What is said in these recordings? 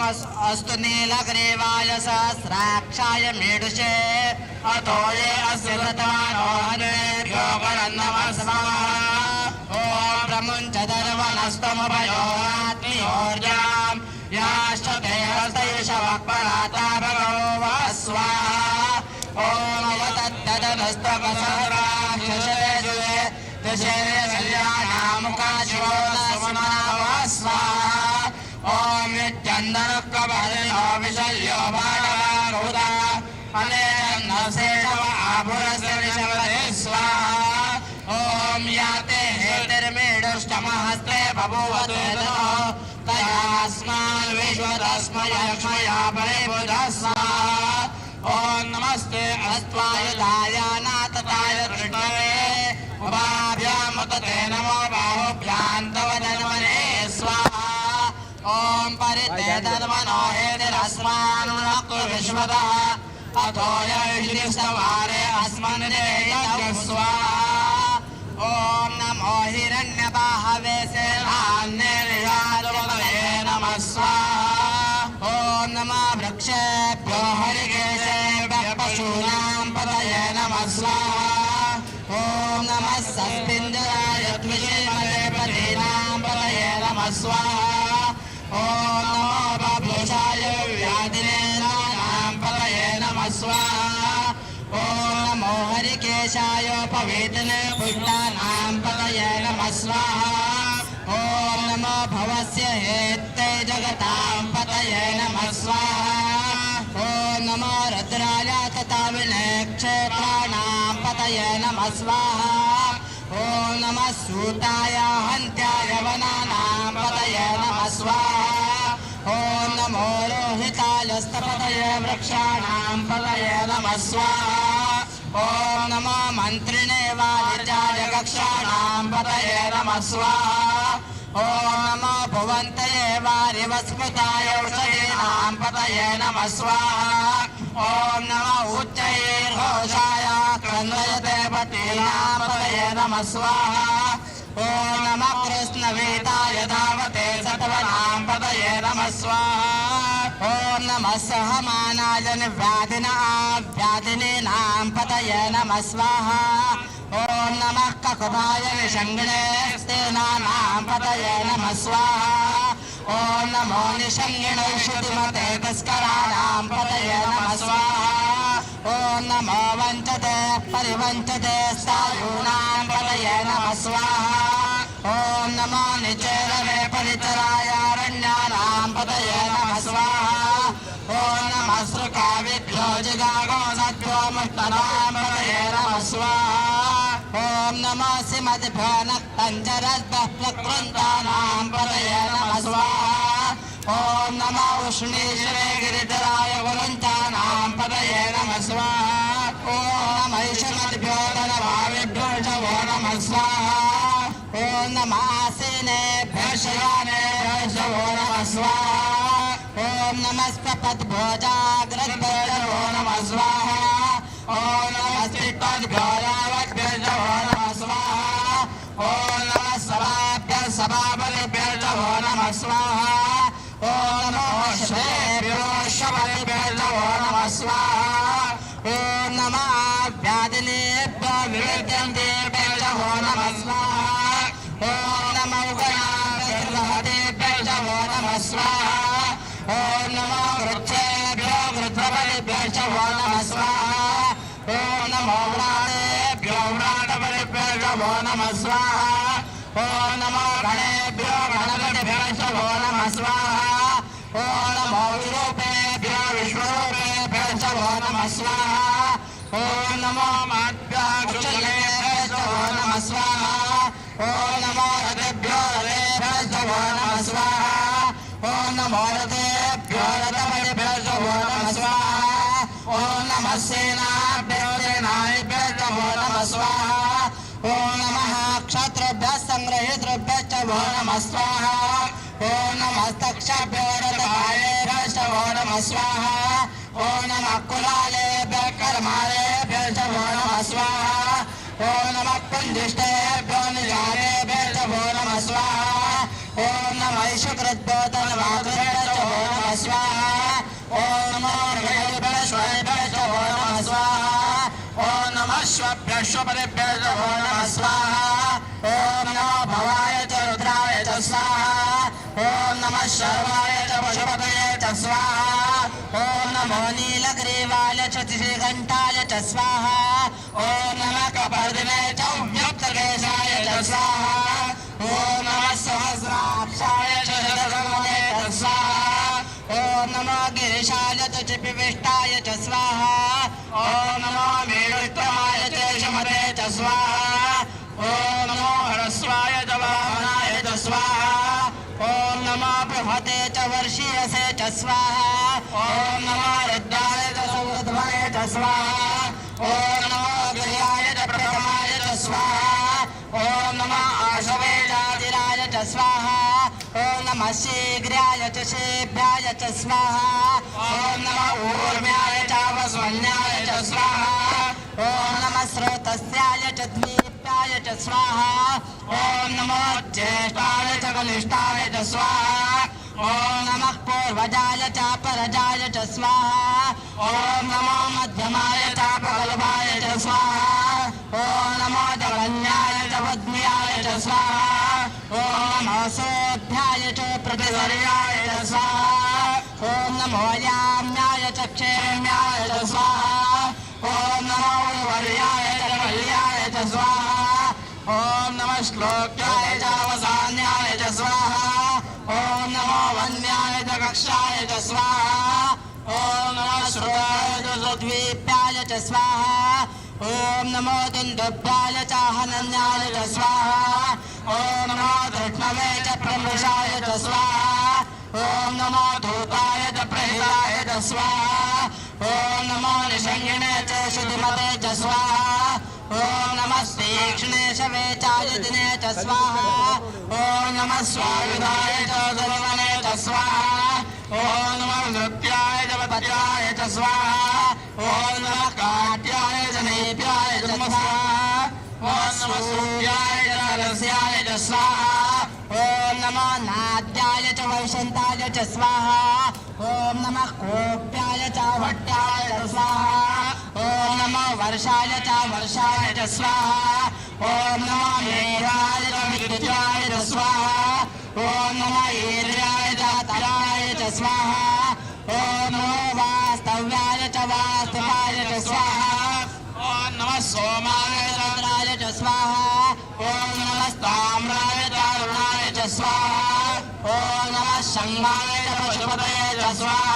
अस्तु नीलग्रीवाय सहस्राक्षाय मेढुषे अतो ये अस्य रतमानोहनेभ्यो गणन्नमः स्वाहा ॐ प्रमुञ्च दर्वनस्तमभयोरात्म्योर्जाम् याश्च ते हस्तैषवक्पराता भगवः स्वाहा ॐ यतत्तदनस्तपसहस्राक्षशेषुवे दशेर्यशल्यानामुखाशिवो नमः स्वाहा ॐ नित्यन्दनकवलिनो विशल्यो बाणवारुदा अनेन सेव आभुरस्य विशवदे स्वाहा ॐ याते हेतिर्मेढुष्टमहस्ते बभूवते तयास्मान् विश्वतस्मयक्ष्मया परिबुधः स्वाहा ॐ नमस्ते अस्त्वायुधाय नाथताय कृष्णवे उभाभ्यामुतते नमो बाहुभ्यां तव धन्वने स्वाहा ॐ परिते धन्वनो हेतिरस्मान्नक्तु विश्वतः अतो यैषिस्तवारे अस्मन्नेयं स्वाहा ॐ नमो हिरण्यबाहवे सेनान्निर्यादुपतये नमः स्वाहा ॐ नमः वृक्षेभ्यो हरिकेशेभ्यः पशूनां पतये नमः स्वाहा ॐ नमः सस्पिञ्जराय द्विषीमलेपतीनां पतये नमः स्वाहा ॐ नमो बभूषाय व्याधिनेनां पतये नमः स्वाहा ॐ नमो हरिकेशाय पवित्रने पुष्टानां पतये नमः स्वाहा ॐ नमो भवस्य हेत्ते जगतां पतये नमः स्वाहा ॐ नमो रुद्राय तथा विनेक्षेत्राणां पतये नमः स्वाहा ॐ नमः सूताय हन्त्याय वनानां पतये नमः स्वाहा ॐ नमो रोहिताय स्तपतये वृक्षाणां पतये नमः स्वाहा ॐ नमो मन्त्रिणे वाणिज्याय कक्षाणां पतये नमः स्वाहा ॐ नमो भुवन्तये वारिवस्मृताय औषधीनां पतये नमः स्वाहा ॐ नमो उच्चैर्घोषाय क्रन्दयते पतीनां पतये नमः स्वाहा ॐ नमः कृष्णवेदाय धावते सत्वनां पतये नमः स्वाहा ॐ नमः सहमानाय व्याधिनीनां पतये नमः स्वाहा ॐ नमः ककुभाय निषङ्गिणे स्तेनानां पतये नमः स्वाहा ॐ नमो निषङ्गिणे श्रुतिमते तस्कराणां पतये नमः स्वाहा ॐ नमो वञ्चते परिवञ्चते स्थायूनां पतये नमः स्वाहा ॐ नमो निचेरवे परिचरायारण्यानां पतये नमः स्वाहा ॐ नमः सृकाविभ्यो जिगागो सद्भ्यो मुष्टनां पतये नमः स्वाहा ॐ नमो सिमतिभ्यो नक्तञ्जरद्भ्यः प्रकृन्तानां पतये नमः स्वाहा ॐ नमो उष्णीश्वरे गिरिधराय गुरुञ्चानां पतये नमः स्वाहा ॐ नमः ईशमतिभ्यो धनभाविभ्यो शवो नमः स्वाहा ॐ नमः आसीनेभ्यः शयानेभ्यः शवो नमः स्वाहा ॐ नमस्पपद्भोजाग्रद्भ्यो शवो नमः स्वाहा ॐ नमस्तिष्ठद्भ्यो यावद्भ्यो शवो नमः स्वाहा ॐ नमः सभाभ्यः सभाबलिभ्यो शवो नमः स्वाहा ॐ नमो श्वेभ्यो शबलिभ्यो शवो नमः स्वाहा ॐ नमः व्याधिनेभ्यो विवेद्यन्तेभ्यो शवो नमः स्वाहा ॐ नमो गणाभ्यो शवो नमः स्वाहा ॐ नमो वृक्षेभ्यो वृद्धबलिभ्यो शवो नमः स्वाहा ॐ नमो व्रातेभ्यो व्रातबलिभ्यो शवो नमः स्वाहा ॐ नमो गणेभ्यो गणपतिभ्यो शवो नमः स्वाहा ॐ नमो विरूपेभ्यो विश्वरूपेभ्यो शवो नमः स्वाहा ॐ नमो माभ्यो क्षुल्लेभ्यो शवो नमः स्वाहा ॐ नमो रथेभ्यो रथेभ्यो शवो नमः स्वाहा ॐ नमो रथेभ्यो रथबलिभ्यो शवो नमः स्वाहा ॐ नमः सेनाभ्यो सेनानिभ्यो शवो नमः स्वाहा ॐ नमः क्षत्रेभ्यः संग्रहीतृभ्यः शवो नमः स्वाहा ॐ नमः तक्षभ्यो रथभायेभ्यः शवो नमः स्वाहा ॐ नमः कुलालेभ्यः कर्मालेभ्यः शवो नमः स्वाहा ॐ नमः कुञ्जिष्टेभ्यो निजारेभ्यः शवो नमः स्वाहा ॐ नमः शुक्रद्भ्यो धनवाभ्यो शवो नमः स्वाहा ॐ नमो मृगेभ्यश्वेभ्यश्च नमः स्वाहा ॐ नमः श्वभ्यश्वपरेभ्यश्च नमः स्वाहा ॐ नमो भवाय च रुद्राय च स्वाहा ॐ नमः शर्वाय च पशुपतये च स्वाहा ॐ नमो नीलग्रीवाय च श्रीकण्ठाय च स्वाहा ॐ नमः कपर्दिने च व्युक्तकेशाय च स्वाहा ॐ नमः सहस्राक्षाय च शतकर्मणे च स्वाहा ॐ नमो गिरिशाय च चिपिविष्टाय च स्वाहा ॐ नमो मेरुत्तमाय च शमते च स्वाहा ॐ नमो ह्रस्वाय च वामनाय च स्वाहा ॐ नमो बृहते च वर्षीयसे च स्वाहा ॐ नमो रुद्राय च सौरध्वने च स्वाहा ॐ नमो गिर्याय च प्रथमाय च स्वाहा ॐ नमो आशवेजाधिराय च स्वाहा ॐ नमः शीघ्राय च शेभ्याय च स्वाहा ॐ नमः ऊर्म्याय च वस्वन्याय च स्वाहा ॐ नमः स्रोतस्याय च द्वीप्याय च स्वाहा ॐ नमो ज्येष्ठाय च कनिष्ठाय च स्वाहा ॐ नमः पूर्वजाय च परजाय च स्वाहा ॐ नमो मध्यमाय च प्रगल्भाय च स्वाहा ॐ नमो जगन्याय च पद्म्याय च स्वाहा ॐ नमो सोऽभ्याय च प्रतिसर्याय च स्वाहा ॐ नमो याम्याय च क्षेम्याय च स्वाहा ॐ नमो वर्याय च मल्याय च स्वाहा ॐ नमः श्लोक्याय च अवसान्याय च स्वाहा ॐ नमो वन्याय च कक्षाय च स्वाहा ॐ नमः श्रुताय च सुद्वीप्याय च स्वाहा ॐ नमो दुन्दुभ्याय च हनन्याय च स्वाहा ॐ नमो धृष्णवे च प्रमृषाय च स्वाहा ॐ नमो धूताय च प्रहिताय च स्वाहा ॐ नमो निषङ्गिणे च शुद्धिमते च स्वाहा ॐ नमः तीक्ष्णे शवेचायदिने च स्वाहा ॐ नमः स्वायुधाय च सुभवने च स्वाहा ॐ नमः नृत्याय च पत्याय च स्वाहा ॐ नमः काट्याय च नेप्याय च स्वाहा ॐ नमः सूर्याय च रस्याय च स्वाहा ॐ नमो नाद्याय च वैशन्ताय च स्वाहा ॐ नमः कोप्याय च भट्टाय च स्वाहा ॐ नमो वर्षाय च वर्षाय च स्वाहा ॐ नमो मेघाय च विद्युत्याय च स्वाहा ॐ नमो ईर्याय च तराय च स्वाहा ॐ नमो वास्तव्याय च वास्तवाय च स्वाहा ॐ नमः सोमाय च रुद्राय च स्वाहा ॐ नमः ताम्राय च अरुणाय च स्वाहा ॐ नमः शङ्गाय च पशुपतये च स्वाहा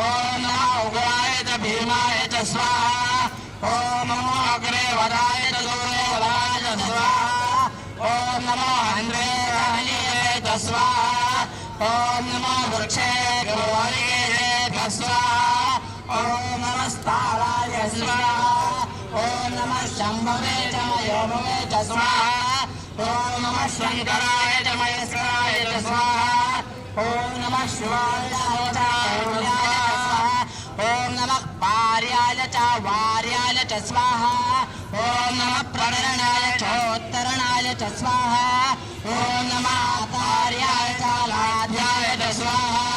ॐ नमः उग्राय च भीमाय च स्वाहा ॐ नमो अग्रे वराय च दूरे वराय च स्वाहा ॐ नमो हन्त्रे हनीये च स्वाहा ॐ नमो वृक्षे गुरुवर्ये स्वाहा ॐ नमः स्थाराय स्वाहा ॐ नमः शम्भवे च मयोभवे च स्वाहा ॐ नमः शङ्कराय च महेश्वराय च स्वाहा ॐ नमः शिवाय च और्याय च स्वाहा ॐ नमः पार्याय च वार्याय च स्वाहा ॐ नमः प्रकरणाय चोत्तरणाय च स्वाहा ॐ नमः आतार्याय च लाध्याय च स्वाहा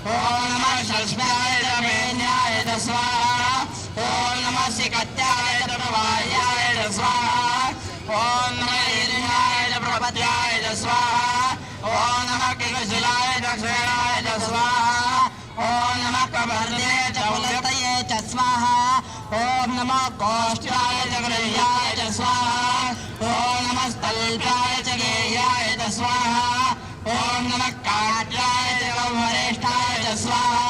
ॐ नमः षष्ठ्याय च मेन्याय च स्वाहा ॐ नमः सिकत्याय च प्रवाह्याय च स्वाहा ॐ नमः हिरण्याय च प्रपद्याय च स्वाहा ॐ नमः किलशिलाय च क्षीणाय च स्वाहा ॐ नमः कपर्दे च कुलतये च स्वाहा ॐ नमः गोष्ठ्याय च गृह्याय च स्वाहा ॐ नमः स्तल्पाय च गेह्याय च स्वाहा ॐ नमः काट्याय च वरिष्ठाय च स्वाहा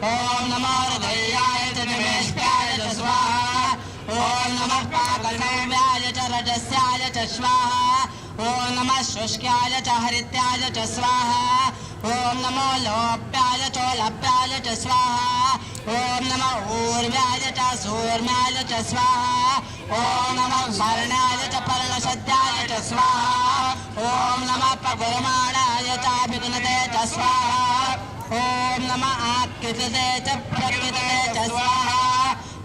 ॐ नमः हृदयाय च निवेश्याय च स्वाहा ॐ नमः पाकल्व्याय च रजस्याय च स्वाहा ॐ नमः शुष्क्याय च हरित्याय च स्वाहा ॐ नमो लोप्याय च लप्याय च स्वाहा ॐ नमः ऊर्व्याय च सूर्म्याय च स्वाहा ॐ नमः वर्णाय च पर्णशद्याय च स्वाहा ॐ नमः पगुर्माणाय च विघ्नते च स्वाहा ॐ नमः आकृतिते च प्रकृतिते च स्वाहा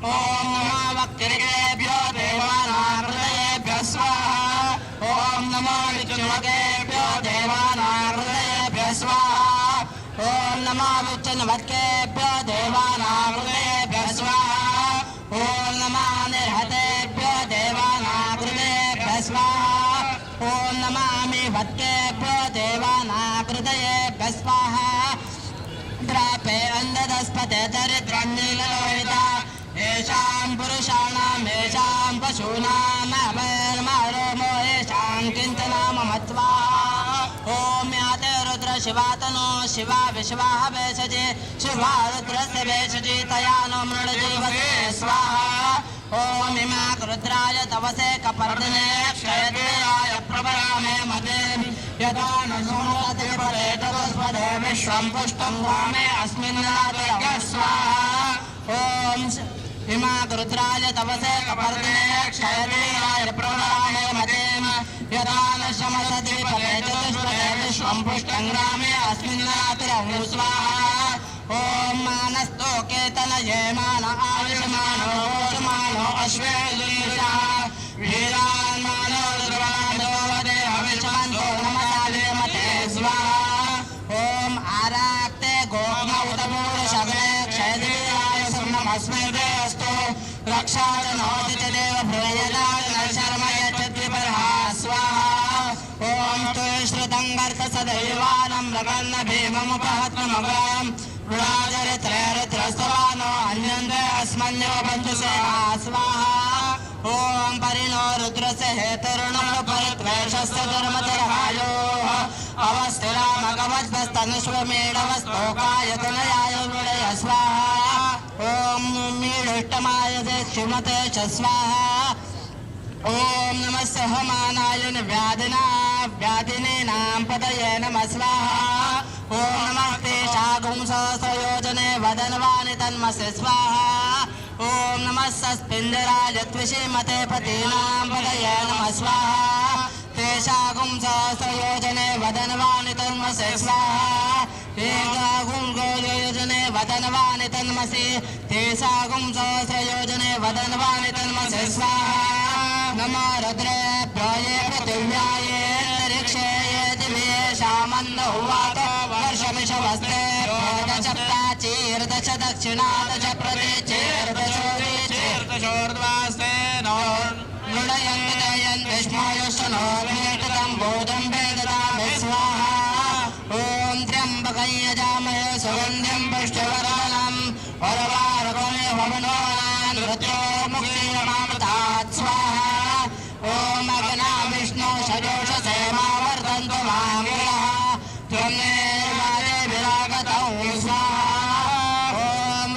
ॐ नमः वक्रेभ्यो देवानां हृदयेभ्यः स्वाहा ॐ नमो विष्णुकेभ्यो देवानां हृदयेभ्यः स्वाहा ॐ नमो विच्चिन्नवत्केभ्यो देवानागृतेभ्यः स्वाहा ॐ नमः निर्हतेभ्यो देवानागृतेभ्यः स्वाहा ॐ नमामि वत्केभ्यो देवानागृतयेभ्यः स्वाहा द्रापे अन्धदस्पते दरिद्रन्नीललोहिता येषां पुरुषाणाम् येषां पशूनाम् अवैर्मरोमो येषां किञ्चनाममत्वा ॐ याते रुद्र शिवातनो शिवा विश्वाः वेशजे शिवा रुद्रस्य वेशजी तया नो मृडजीवसे स्वाहा ॐ इमा रुद्राय तवसे कपर्दिने क्षयदेवाय प्रभरामे मदे यदा न सोमते परे ततस्पदे विश्वं पुष्टं वामे अस्मिन्नादयः स्वाहा ॐ इमा रुद्राय तवसे कपर्दिने क्षयदेवाय प्रभरामे मदे यदा न समसति परे ततस्पदे विश्वं पुष्टं वामे अस्मिन्नादयः स्वाहा ॐ मानस्तो केतनये मान आयुष्मानो मानो अश्वेजुषा वीरान् मानो दुर्वादो वदे हविष्मन्तो नमसाले मते स्वाहा ॐ आराक्ते गोमौतमूलशगले क्षयदेवाय नमस्मै देस्तु रक्षाजनोति च देव भूयदान शर्म यच्छद्विपरः स्वाहा ॐ तु श्रुतङ्गर्थ सदैवानं रगन्न भीममुपहत्ममगाम् रुद्रस्वानो अन्यन्ते अस्मन्यो बन्धुसेना स्वाहा ॐ परिणो रुद्रस्य हेतुर्णो परित्वेषस्य धर्मतरहायोः अवस्थिरामगवद्भस्तनुष्वमेणवस्तोकायतनयाय विडय स्वाहा ॐ मीढुष्टमाय श्रीमते च स्वाहा ॐ नमः सहमानाय व्याधिनीनां पदये नमः स्वाहा ॐ नमस्ते शागुंसयोजने वदनवानि तन्मसे स्वाहा ॐ नमः सस्पिन्दराय त्विषीमते पतीनां पदये नमः स्वाहा ते शागुंसयोजने वदनवानि तन्मसे स्वाहा योजने वदनवानि तन्मसि ते शागुंसयोजने वदनवानि तन्मसे स्वाहा नमो रुद्रेभ्यो ये पृथिव्याये अंतरिक्षे ये दिवे शामन्नो वात वर्षमिषवस्ते दश प्राचीर्दश दक्षिणादश प्रतीचीर्दशोर्ध्वास्ते नो मृडयन् विदयन् विष्णुयुष्णो भेटतं बोधं भेदतामि स्वाहा ॐ त्र्यम्बकं यजामहे सुगन्धिं पुष्टिवर्धनं वरवारगमे भवनोनान् मृत्योर्मुक्तिरमामृतात् स्वाहा ॐ अग्ना विष्णु सजोषसे मावर्तन्तु माङ्गिरः त्वमेवादे विरागतौ स्वाहा ॐ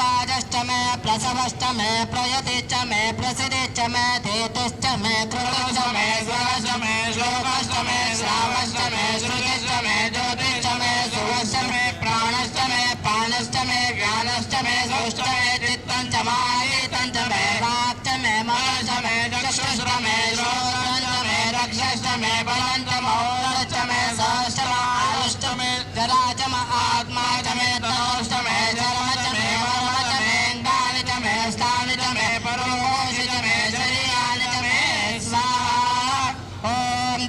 वाजश्च मे प्रसवश्च मे प्रयतिश्च मे प्रसिद्धिश्च मे धीतिश्च मे कृतिश्च मे स्वरश्च मे श्लोकश्च मे श्रावश्च मे श्रुतिश्च मे ज्योतिश्च मे सुवश्च मे प्राणश्च मे पानश्च मे ज्ञानश्च मे सुश्च मे चित्तं च मायितं च मे वाक् च मे मनश्च मे चक्षुश्च मे श्रोत्रं च मे रक्षश्च मे बलं च महोदश्च मे सहश्च आयुश्च मे जरा च म आत्मा च मे तनोश्च मे चर्म च मे वर्म च मे अङ्गानि च मे स्थानि च मे परोषि च मे शरीराणि च मे स्वाहा ॐ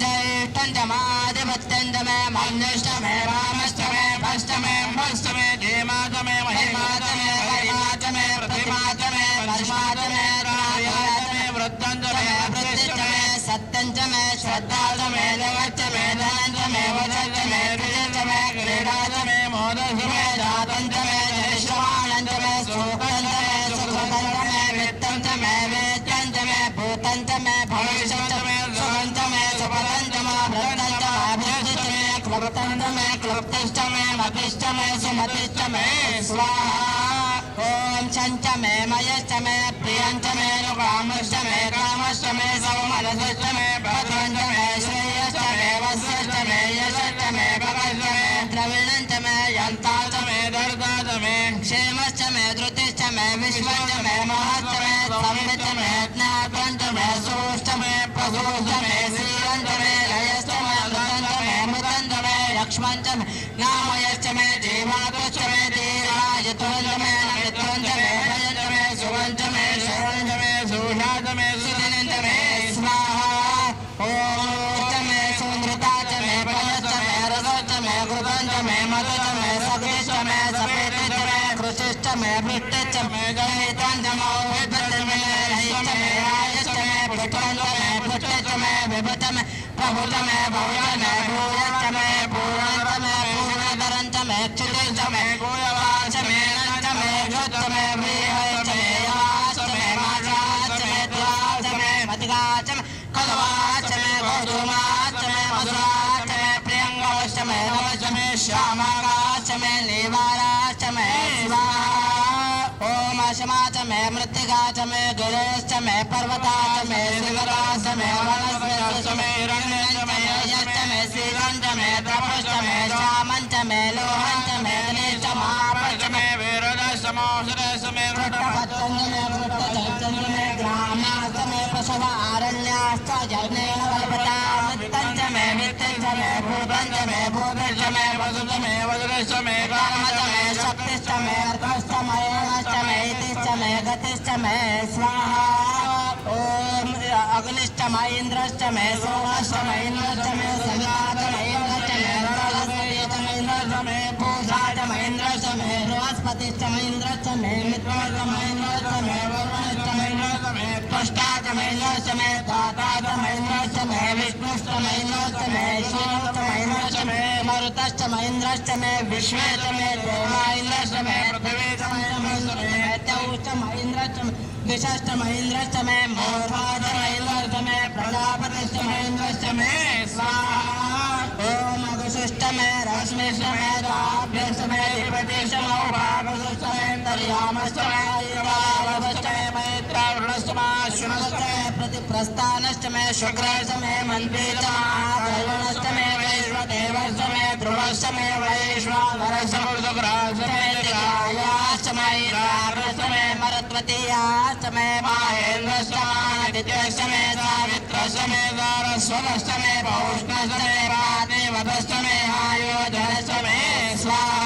ज्येष्ठं च माधिपत्यं च मे मन्युश्च मे वामश्च मे भश्च मे भश्च मे धीमा च मे महिमा च मे गरिमा च मे प्रतिमा च मे कर्मा च मे राया च मे वृद्धं च मे वृत्तिश्च मे सत्यं च मे श्रद्धा च मे जगच्च मे धनं च मे वचः च मे विजयं च मे क्रीडा च मे मोदः च मे जातं च मे जयश्रवाणं च मे सुखं च मे सुकृतं च मे वित्तं च मे वेद्यं च मे भूतं च मे भविष्यं च मे सुखं च मे सुपदं च मे भृतं च अभिवृद्धिश्च मे क्लुप्तं च मे क्लुप्तिश्च मे मतिश्च मे सुमतिश्च मे स्वाहा ॐ छञ्च मे मयश्च मे प्रियं च मे कामश्च मे कामश्च मे सौमनसश्च मे भद्रं च मे श्रेयश्च मे वस्यश्च मे यशश्च मे भगश्च मे द्रविणं च मे यन्ता च मे दर्दा च मे क्षेमश्च मे धृतिश्च मे विश्वं च मे महश्च मे संवित् च मे ज्ञातं च मे सोश्च मे प्रसोश्च मे श्रीरं च मे लयश्च मे मृतं च मे मृतं च मे लक्ष्मं च मे नामयश्च मे जीवात्मश्च मे दीर्घायुत्वं च मे नमित्वं च मे भयं च मे सुवं च मे शरणं च मे सुषा च मे सुदिनं च मे स्वाहा ॐ च मे सुन्दरता च मे भयश्च मे रसश्च मे कृतं च मे मत च मे अग्निश्च मे सपेतिश्च मे कृषिश्च मे वृष्टिश्च मे जनितं च मौद्गतिश्च मे रहिश्च मे रायश्च मे पुष्टं च मे पुष्टिश्च मे विभुश्च मे प्रभुश्च मे भव्यश्च मे भूयश्च मे पूर्णं च मे पूर्णधरं च मे क्षितिश्च मे गोयवाश्च मे नश्च मे घृश्च मे व्रीहश्च मे याश्च मे माशाश्च मे द्वाश्च मे मतिगाश्च मे कलवाश्च मे गोधूमाश्च मे मधुराश्च मे प्रियङ्गवश्च मे नवश्च मे श्यामागाश्च मे नीवाराश्च मे स्वाहा ओम अशमाच मे मृत्तिकाच मे गिरेश्च मे पर्वताच मे शिवराश्च मे वनस्पतिश्च मे हिरण्यश्च मे यश्च मे श्रीगञ्च मे तपश्च मे श्यामञ्च मे लोहञ्च मे गणेश्च महापश्च मे वीरदश्च मौषधश्च मे वृषभश्च मे वृत्तश्च मे ग्रामाश्च मे पशव आरण्याश्च जनेन कल्पता मृत्तञ्च मे वित्तञ्च मे भूतञ्च मे भूतश्च मे वसुश्च मे वज्रश्च मे कामश्च मे शक्तिश्च मे अर्थश्च मे यणश्च मे इतिश्च मे गतिश्च मे स्वाहा ओम अग्निश्च मे इन्द्रश्च मे सोमश्च मे इन्द्रश्च मे सविताश्च मे इन्द्रश्च मे बृहस्पतिश्च मे इन्द्रश्च मे पूषाश्च मे इन्द्रश्च मे बृहस्पतिश्च मे इन्द्रश्च मे मित्रश्च मे इन्द्रश्च मे वरुणश्च मे इन्द्रश्च मे त्वष्टाश्च मे इन्द्रश्च मे दाताश्च मे इन्द्रश्च मे विष्णुश्च मे इन्द्रश्च मे शिवश्च मे इन्द्रश्च मे मरुतश्च मे इन्द्रश्च मे विश्वेश्च मे देवा इन्द्रश्च मे पृथिवीश्च मे इन्द्रश्च मे द्यौश्च मे इन्द्रश्च मे दिशश्च मे इन्द्रश्च मे मोक्षाश्च मे इन्द्रश्च मे प्रजापतिश्च मे इन्द्रश्च मे स्वाहा ओम अगुश्च मे रश्मिश्च मे दाभ्यश्च मे अधिपतिश्च मे उपागश्च मे तर्यामश्च मे ईरावश्च मे मैत्रावृणश्च मे अश्विनश्च मे प्रतिप्रस्थानश्च मे शुक्रश्च मे मन्त्रीश्च महादैवनश्च मे वैश्वदेवश्च मे ध्रुवश्च मे वैश्वानरश्च मृदुग्रश्च मे दिगायाश्च मे ईरावश्च मे मरुत्वतीयाश्च मे माहेन्द्रश्च मादित्यश्च मे सावित्रश्च मे सारस्वतश्च मे पौष्णश्च मे पादेवतश्च मे आयोधनश्च मे स्वाहा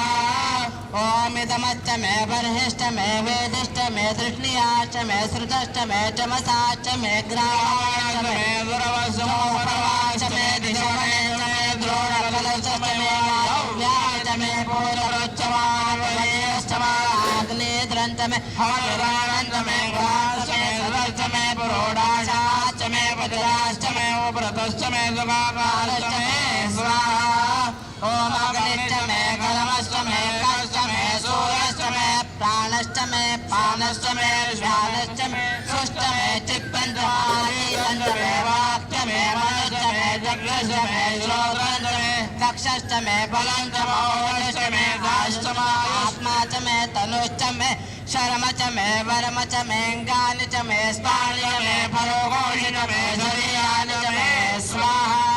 ओम इदमश्च मे बर्हिश्च मे वेदिश्च मे तृष्णियाश्च मे श्रुतश्च मे चमसाश्च मे ग्रामाश्च मे दुरवश्च मोपरवाश्च मे दिशमनेश्च मे द्रोणकलश्च मे माधव्याश्च मे पूर्वश्च मावयश्च माग्नेद्रञ्च मे हविरानञ्च मे ग्राश्च मे सदश्च मे पुरोडाशाश्च मे वज्राश्च मे उपरतश्च मे सुखाकारश्च मे स्वाहा ओम अग्निश्च मे कलमश्च मे कश्च मे सूर्यश्च मे प्राणश्च मे पानश्च मे ज्ञानश्च मे सुश्च मे चित्तञ्च मानीतञ्च मे वाक्च मे मनश्च मे जग्रश्च मे श्रोत्रञ्च मे दक्षश्च मे बलञ्च मौलश्च मे दाश्च आत्मा च मे तनुश्च मे शर्म च मे वर्म च मे अङ्गानि च मे स्थानि च मे फलोघोषि च मे शरीराणि च मे स्वाहा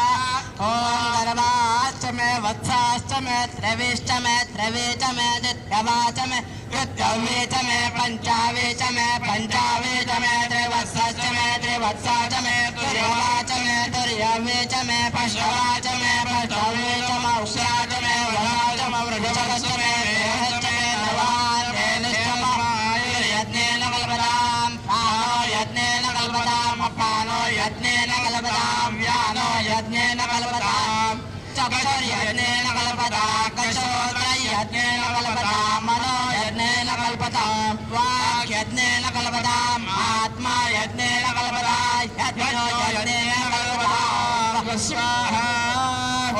ओम गर्भाश्च मे वत्साश्च मे त्रिविश्च मे त्रिवे च मे दित्यवा च मे कृत्यवे च मे पञ्चावे च मे पञ्चावे च मे त्रिवत्सश्च मे त्रिवत्सा च मे तुर्यवा च मे तुर्यवे च मे पशवा च मे पशवे च मौष्या च मे वरा च मे वृषभश्च मे रेहश्च मे नवानेनश्च यज्ञेन कल्पतां प्राणो यज्ञेन कल्पताम् अपानो यज्ञेन कल्पतां व्यानो यज्ञेन कल्पतां चक्षुर्यज्ञेन कल्पतां कशोत्रयज्ञेन कल्पतां मनो यज्ञेन कल्पतां वाक् यज्ञेन कल्पताम् आत्मा यज्ञेन कल्पतां यज्ञो यज्ञेन कल्पतां स्वाहा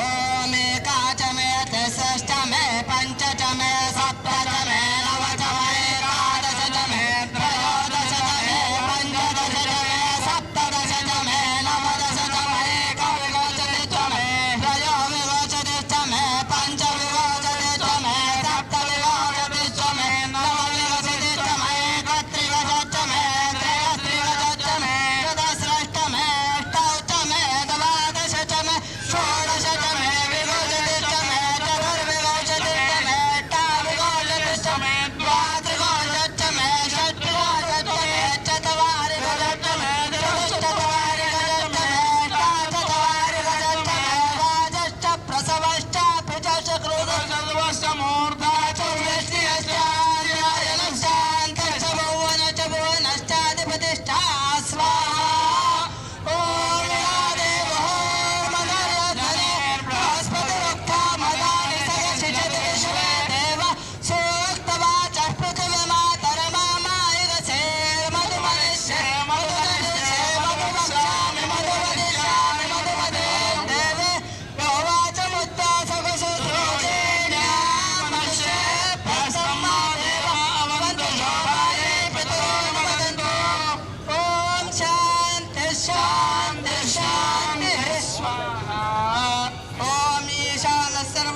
ओम एका च मे दशश्च मे पञ्च च मे सप्त च मे नव च मे एकादश च मे त्रयोदश च मे पञ्चदश च मे सप्तदश च मे नवदश च मे एकविंशतिश्च मे त्रयोविंशतिश्च मे पञ्चविंशतिश्च मे सप्तविंशतिश्च मे नवविंशतिश्च मे एकत्रिंशच्च मे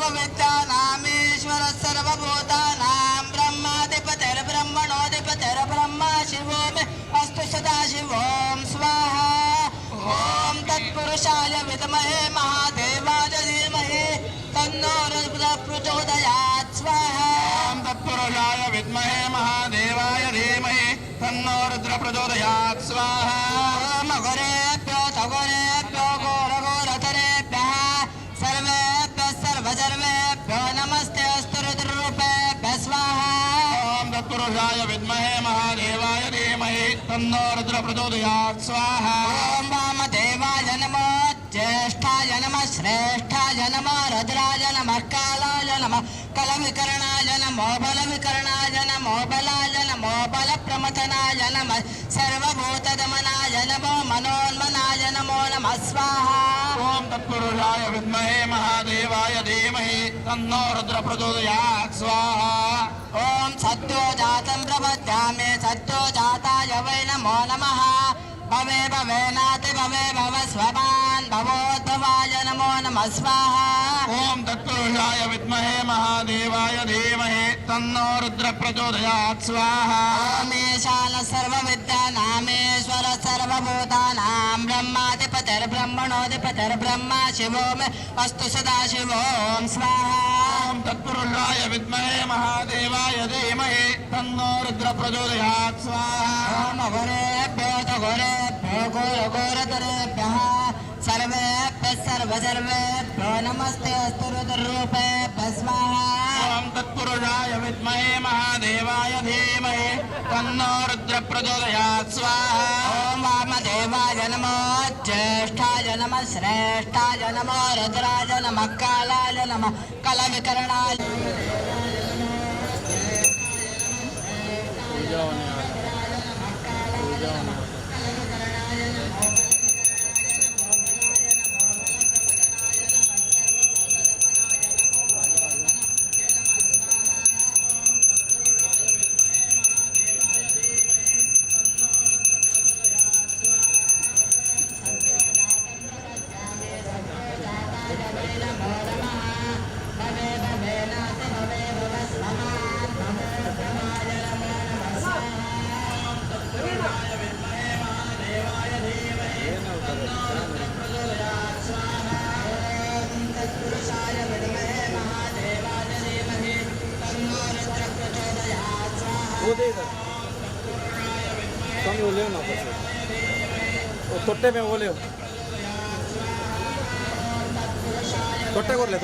सर्वविद्यानामीश्वर सर्वभूतानां ब्रह्माधिपतिर्ब्रह्मणोऽधिपतिर्ब्रह्मा शिवो मे अस्तु सदाशिवो स्वाहा ॐ तत्पुरुषाय विद्महे महादेवाय धीमहि तन्नो रुद्रः प्रचोदयात् स्वाहा ॐ तत्पुरुषाय विद्महे महादेवाय धीमहि तन्नो रुद्रः प्रचोदयात् स्वाहा ॐ घोरेभ्यो तघोरेभ्यो घोरघोरतरेभ्यः सर्वेभ्यः सर्वजर्वेभ्यो नमस्ते अस्तु रुद्ररूपेभ्यः स्वाहा ॐ तत्पुरुषाय विद्महे महादेवाय धीमहि तन्नो रुद्रः प्रचोदयात् स्वाहा ॐ वामदेवाय नमो ज्येष्ठाय नमः श्रेष्ठाय नमः रुद्राय नमः कालाय नमः कलविकरणाय नमो बलविकरणाय नमो बलाय नमो बलप्रमथनाय नमः सर्वभूतदमनाय नमो मनोन्मनाय नमो नमः स्वाहा ॐ तत्पुरुषाय विद्महे महादेवाय धीमहि तन्नो रुद्रः प्रचोदयात् स्वाहा ॐ सद्यो जातं प्रपद्यामि सद्यो जाताय वै नमो नमः भवे भवेनाति भवे भव स्वमान् भवोद्भवाय नमो नमः स्वाहा ॐ तत्पुरुषाय विद्महे महादेवाय धीमहि तन्नो रुद्रः प्रचोदयात् स्वाहा ॐ ईशानः सर्वविद्यानामीश्वर सर्वभूतानां ब्रह्माधिपतिर्ब्रह्मणोऽधिपतिर्ब्रह्मा शिवो मे अस्तु सदाशिवो ॐ स्वाहा ॐ तत्पुरुषाय विद्महे महादेवाय धीमहि तन्नो रुद्रः प्रचोदयात् स्वाहा ॐ घोरेभ्यो घोरेभ्यो घोरघोरतरेभ्यः सर्वेभ्यः सर्वजर्वेभ्यो नमस्ते अस्तु रुद्ररूपेभ्यः स्वाहा ॐ तत्पुरुषाय विद्महे महादेवाय धीमहि तन्नो रुद्रः प्रचोदयात् स्वाहा ॐ वामदेवाय नमो ज्येष्ठाय नमः श्रेष्ठाय नमो रुद्राय नमः कालाय नमः कलविकरणाय वो दे इधर स्वामी वो ले ना ऊपर से वो तोट्टे में वो ले तोट्टे कर ले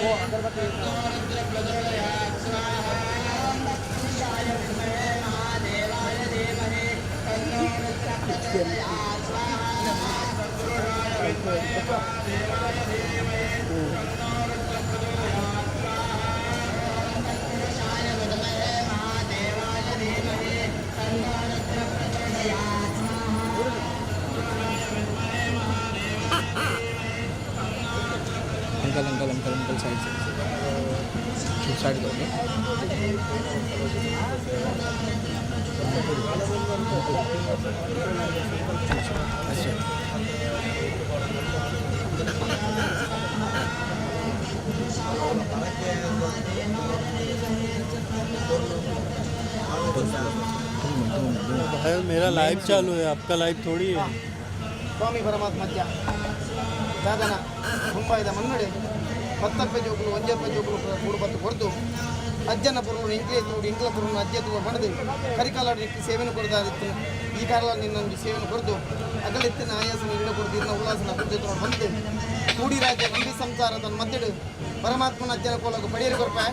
वो अगरबत्ती अंकल साइड करोगे अच्छा मेरा लाइव चालू है, आपका लाइव थोड़ी है। स्वामी परमात्मा ಸಾಧನ ತುಂಬ ಇದೆ ಮನ್ನಡೆ 10 ರೂಪಾಯಿ ಜೋಗುಲು 1 ರೂಪಾಯಿ ಜೋಗುಲು 3 ಬತ್ತು ಕೊಡ್ದು ಅಜ್ಜನ ಪುರುನು ಇಂಕ್ಲೆ ನೋಡಿ ಇಂಕ್ಲ ಪುರುನು ಅಜ್ಜ ತುವ ಬಣದು ಕರಿಕಾಲಾಡಿ ಸೇವೆಯನ್ನು ಕೊಡ್ದಾದಿತ್ತು ಈ ಕಾರಣ ನಿನ್ನೊಂದು ಸೇವೆಯನ್ನು ಕೊಡ್ದು ಅಗಲಿತ್ತಿನ ಆಯಾಸನ ಇಡ ಕೊಡ್ದು ಇನ್ನ ಉಲ್ಲಾಸನ ಕುಂಜೆ ನೋಡಿ ಬಂದು ಕೂಡಿ ರಾಜ್ಯ ನಂಬಿ ಸಂಸಾರ ತನ್ನ ಮದ್ದೆಡು ಪರಮಾತ್ಮನ ಅಜ್ಜನ ಕೋಲಕ್ಕೆ ಪಡಿಯರಿ ಕೊರ್ಪಾಯ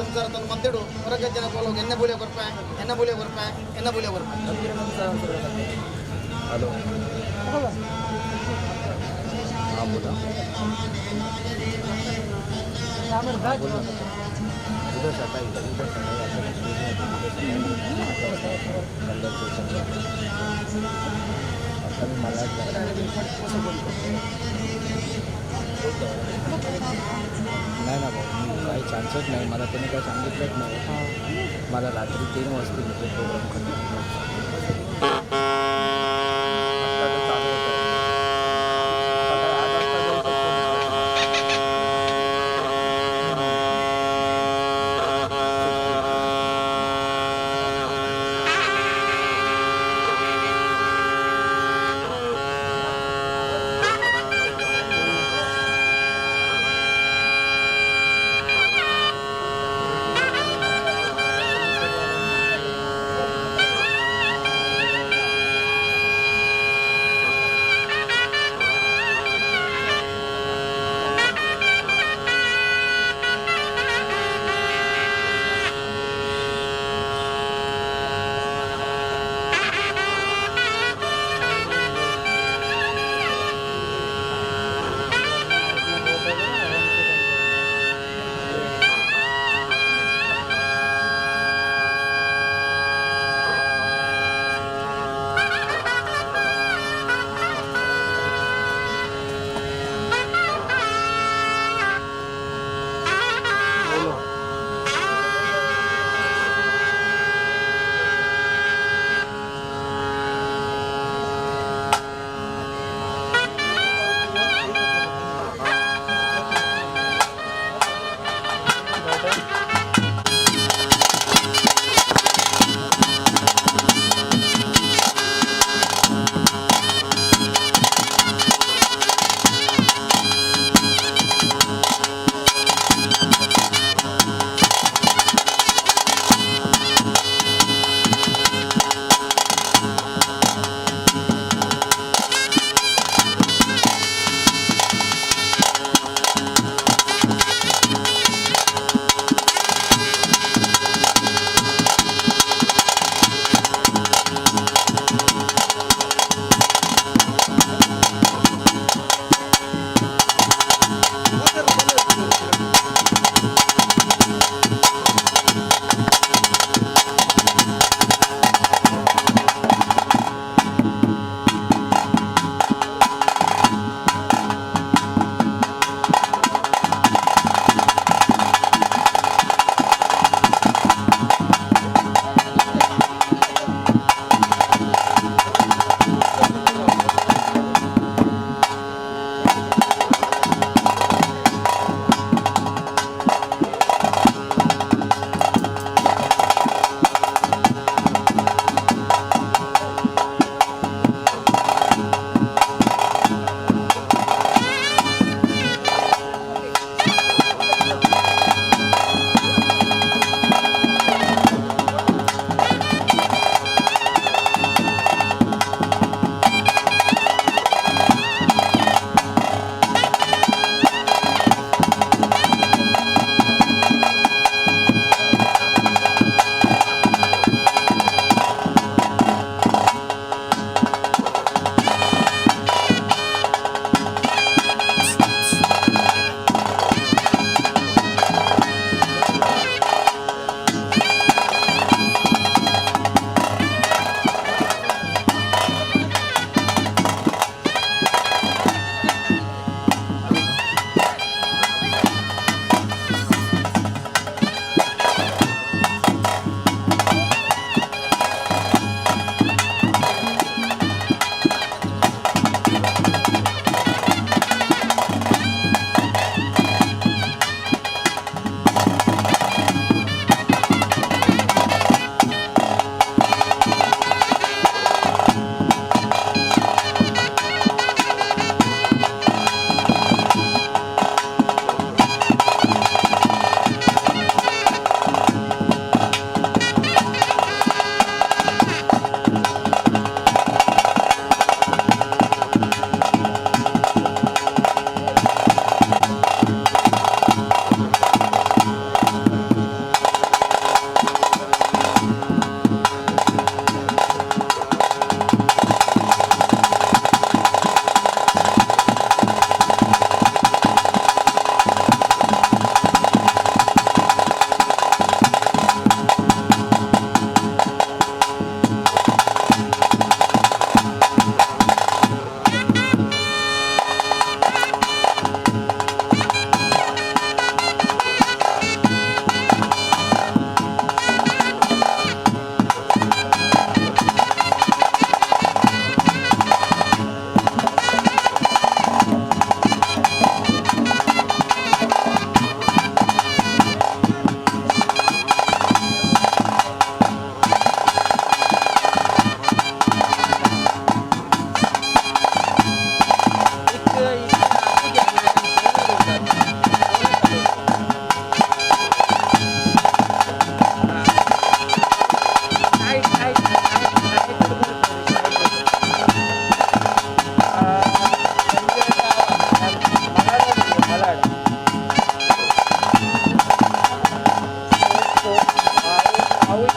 ಸಂಸಾರ ತನ್ನ ಮದ್ದೆಡು ಹೊರಗೆ ಜನ ಕೋಲೋಗಿ ಎಣ್ಣೆ ಬೂಲೆ ಕೊರ್ಪಾಯ ಎಣ್ಣೆ ಬೂಲೆ ಕೊರ್ಪಾಯ ಎಣ್ಣೆ ಬೂಲೆ ಕೊರ್ಪಾಯ हेलो हाँ बोला इधर से हटा इधर इधर से आता मला नाही ना भाऊ मी काही चान्सच नाही मला त्याने काही सांगितलंच नाही मला रात्री 3 वाजता म्हणजे प्रोग्राम खतम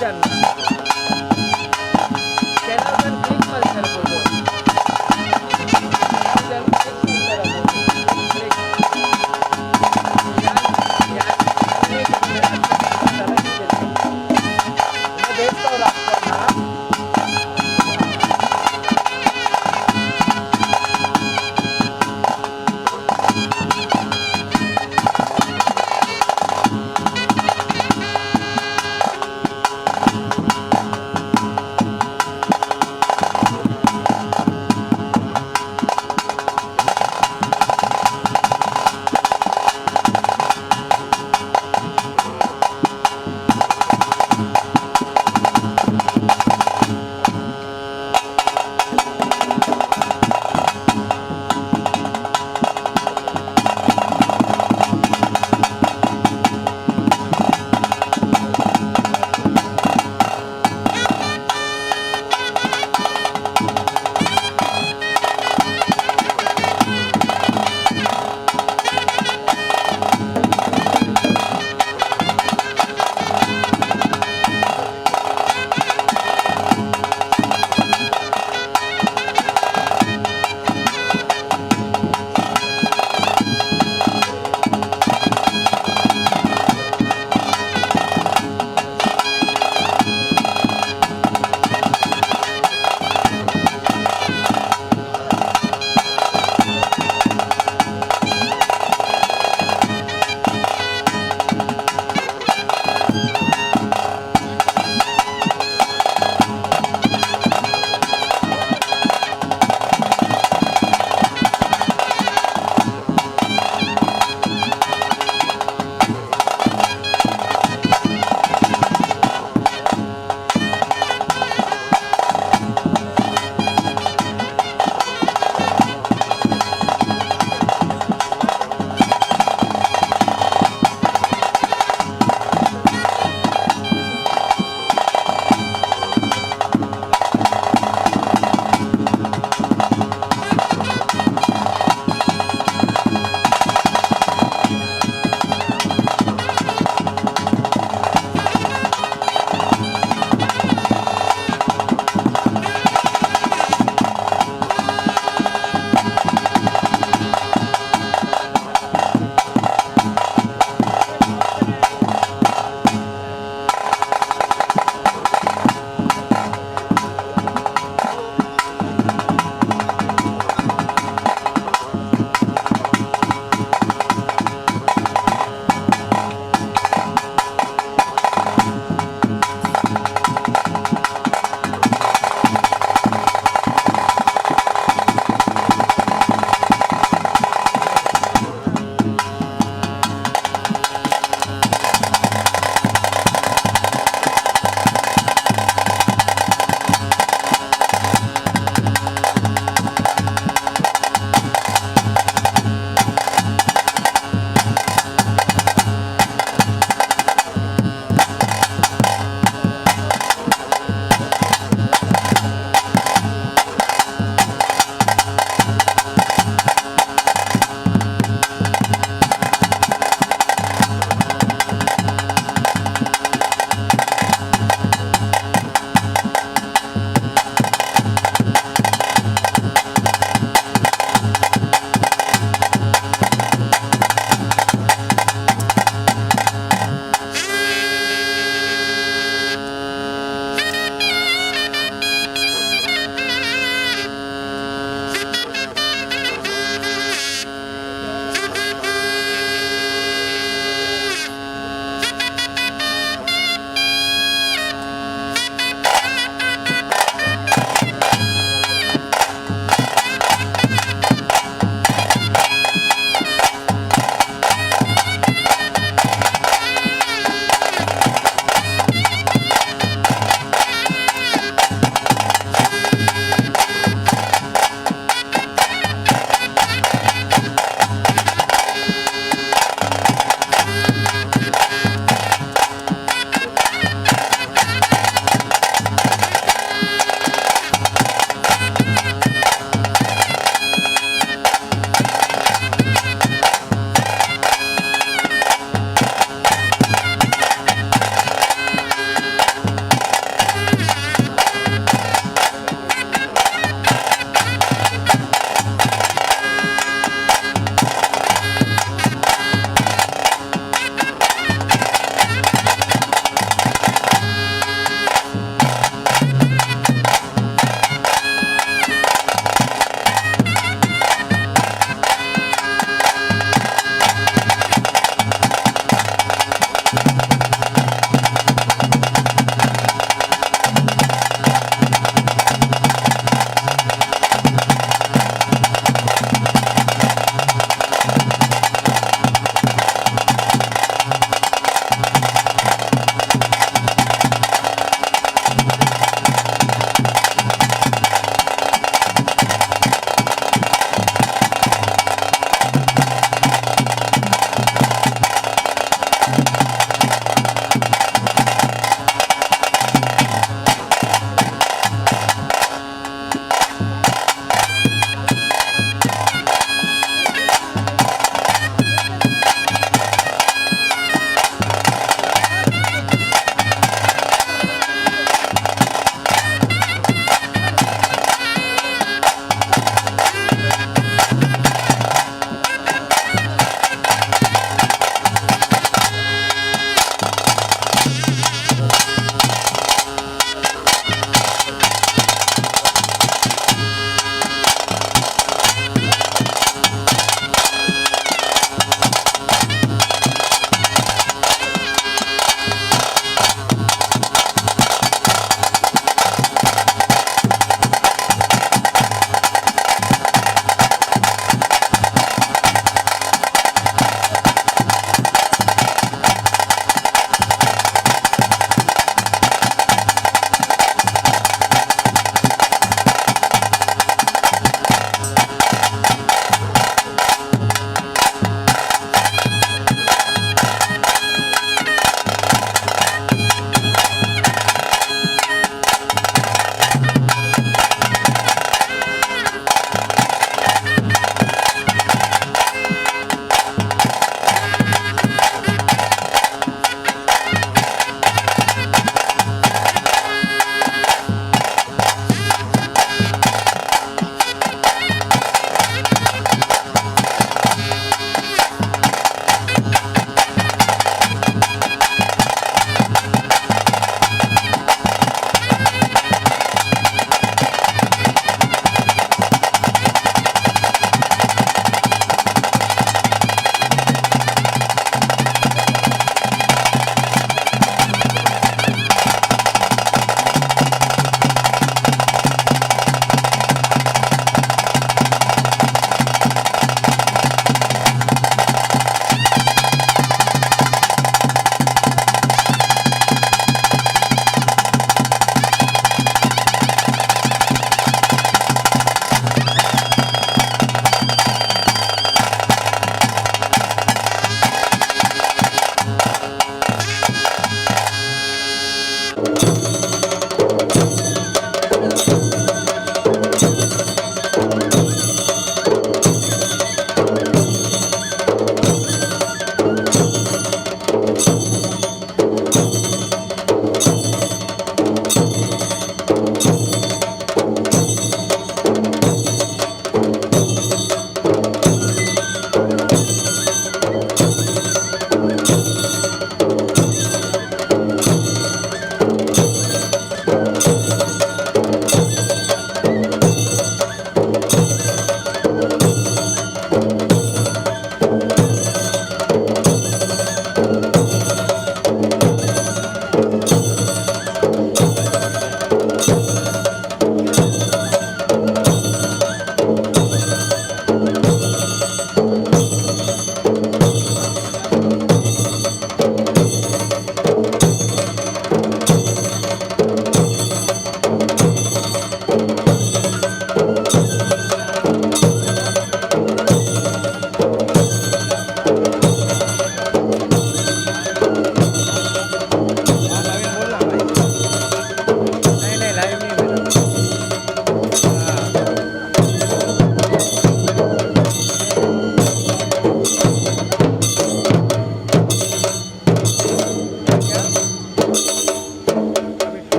ಜನ ಕೆಲವು ಜನ ಕ್ಲಿಕ್ ಮಾಡ್ತಾರೆ ಫೋಟೋ ಕೆಲವು ಜನ ಕ್ಲಿಕ್ ಮಾಡ್ತಾರೆ ದೇವಸ್ಥಾನ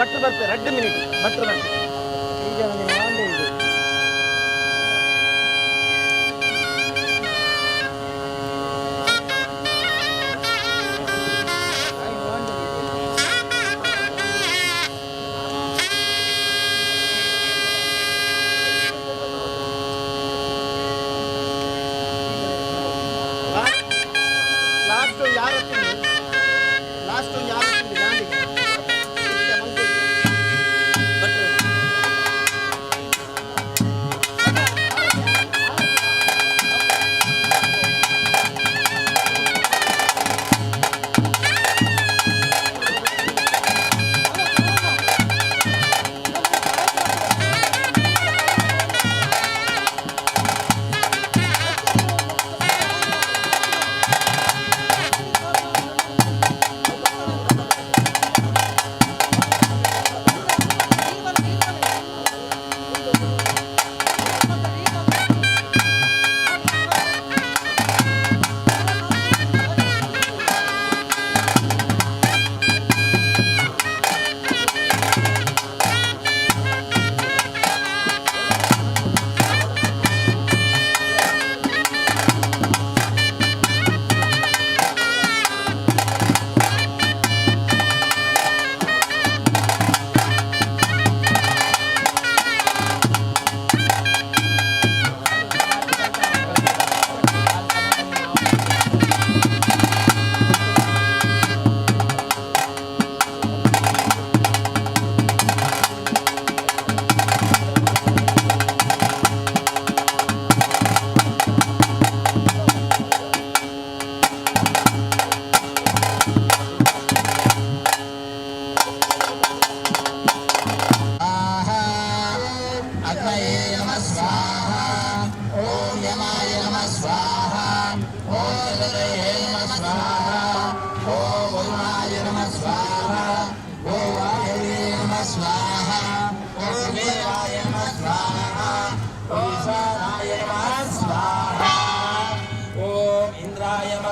ಭಟ್ರು ಬರ್ತಾರೆ 2 ಮಿನಿಟ್ ಭಟ್ರು ಬರ್ತಾರೆ ಈಗ ಒಂದು ವಾಂಡೆ ಇದೆ ಲಾಸ್ಟ್ ಯಾರು ಗಾಂಧಿಗೆ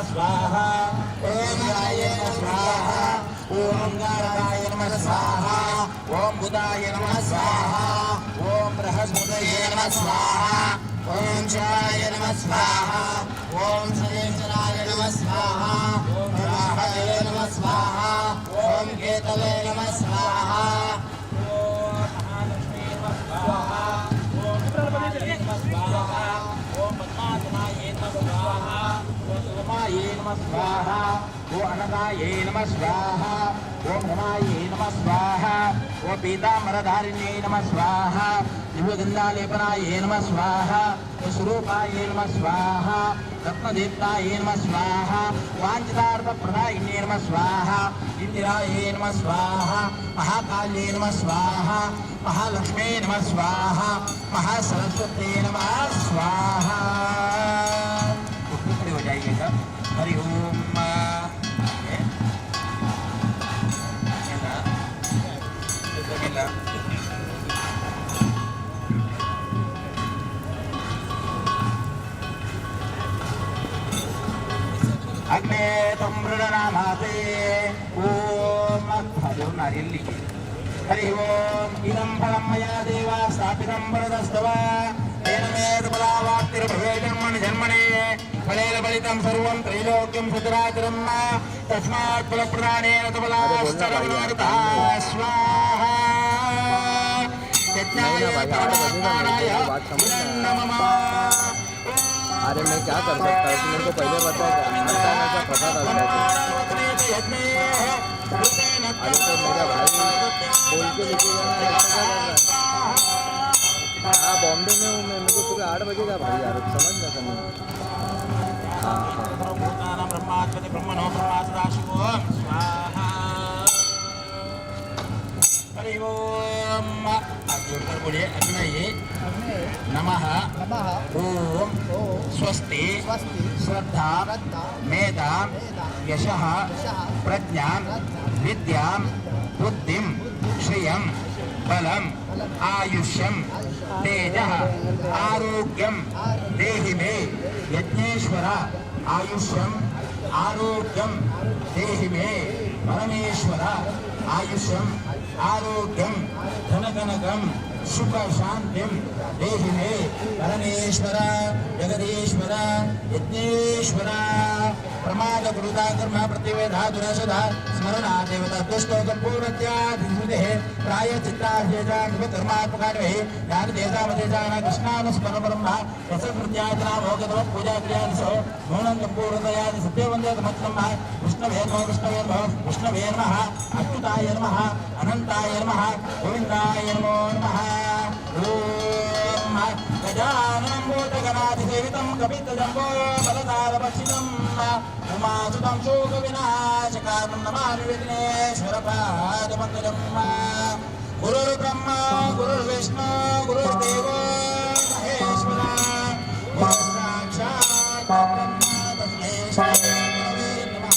स्वाहा ओम गाय नमः स्वाहा ओम गाय नमः स्वाहा ओम बुधाय नमः स्वाहा ओम बृहस्पतये नमः स्वाहा ओम शिवाय नमः स्वाहा ओम शनेश्वराय नमः स्वाहा ओम राहवे नमः स्वाहा ओम केतवे नमः स्वाहा ओम महालक्ष्मी नमः स्वाहा ओम रुद्राय नमः स्वाहा ओम पद्मासनाय नमः स्वाहा ओम उमाये नमः स्वाहा ओम अनदाये नमः स्वाहा ओम रमाये नमः स्वाहा ओम पीताम्बरधारिण्ये नमः स्वाहा दिव्यगन्धालेपनाये नमः स्वाहा ओम स्वरूपाये नमः स्वाहा रत्नदीप्ताये नमः स्वाहा वाञ्छितार्थप्रदायिन्ये नमः स्वाहा इंदिराये नमः स्वाहा महाकाल्ये नमः स्वाहा महालक्ष्मी नमः स्वाहा महासरस्वती नमः स्वाहा। खड़े हो जाइएगा। हरि ओम। अग्ने तम्रनामाते ओम हरिओम नारियल्ली हरि ओम इदं फलं मया देवा स्थापितं वरदस्तवा तेन मे बलावाक्तिर्भवेजन्मनि जन्मने फलेन बलितं सर्वं त्रैलोक्यं सचराचरं तस्मात् फलप्रदानेन तबलाश्चरणार्था स्वाहा यज्ञाय परमात्मनाय नमः। अरे मैं क्या कर सकता हूँ, मेरे को पहले बताया का प्रसाद आता है। अरे तो मेरा भाई बोल के लेके हाँ बॉम्बे में हूँ मैं, मेरे को सुबह 8 बजे का भाई यार समझ ना समझ। हाँ हरि ओम। बोलिए अग्नये नमः ओम स्वस्ति श्रद्धा मेधा यशः प्रज्ञा विद्या बुद्धिं श्रियं बलम् आयुष्यं तेजः आरोग्यं देहि मे यज्ञेश्वर आयुष्यं आरोग्यं देहि मे परमेश्वर आयुष्यं आरोग्यम धनकनकम सुख शांतिम देहि मे परमेश्वर जगदीश्वर यज्ञेश्वर प्रमाद गुरुता कर्म प्रतिवेदा दुरसदा स्मरणा देवता दुष्टो संपूर्णत्यादिधे प्रायचित्ताहेजान्व कर्मात्मकारे ज्ञान देवतामदेजान कृष्णानुस्मरण ब्रह्म रसकृत्याजना भोगतो पूजा क्रियादिशो मौनं संपूर्णतया सत्यवन्दे तमत्तम विष्णवे नमः अच्युताय नमः अनंताय नमः गोविन्दाय नमो नमः ओम गजाननं भूतगणाधिसेवितं कपितजम्बो बलसारभक्षितम् उमासुतं शोकविनाशकारणं नमामि विघ्नेश्वरपादपङ्कजम् गुरुर्ब्रह्मा गुरुर्विष्णु गुरुर्देवो महेश्वर गुरुसाक्षात् परब्रह्म तस्मै श्री गुरवे नमः।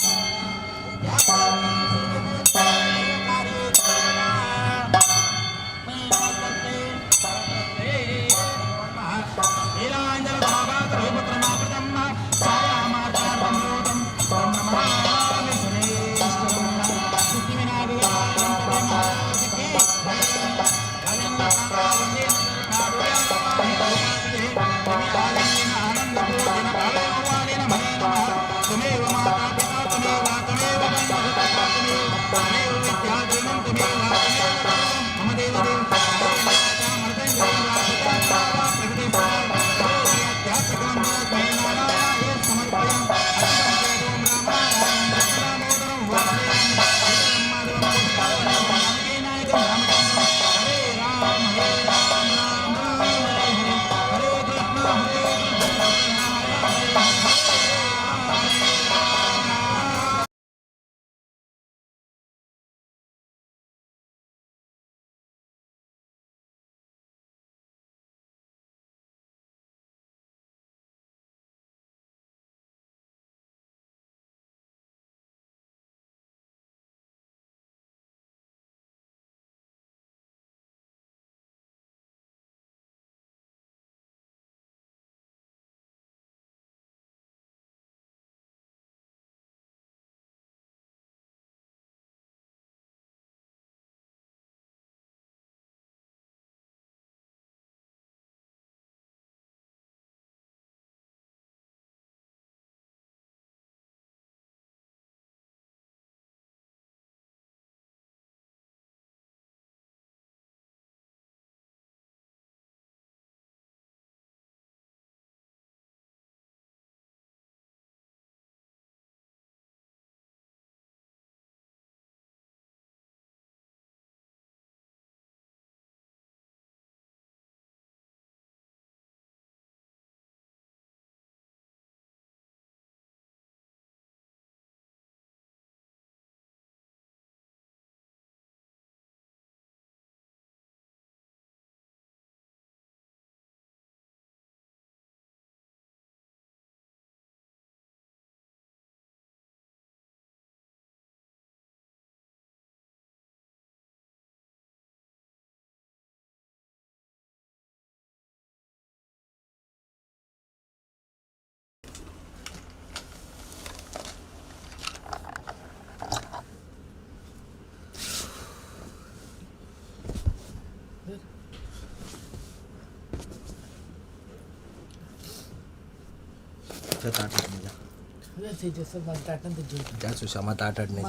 त्या सुषमा ताट नाही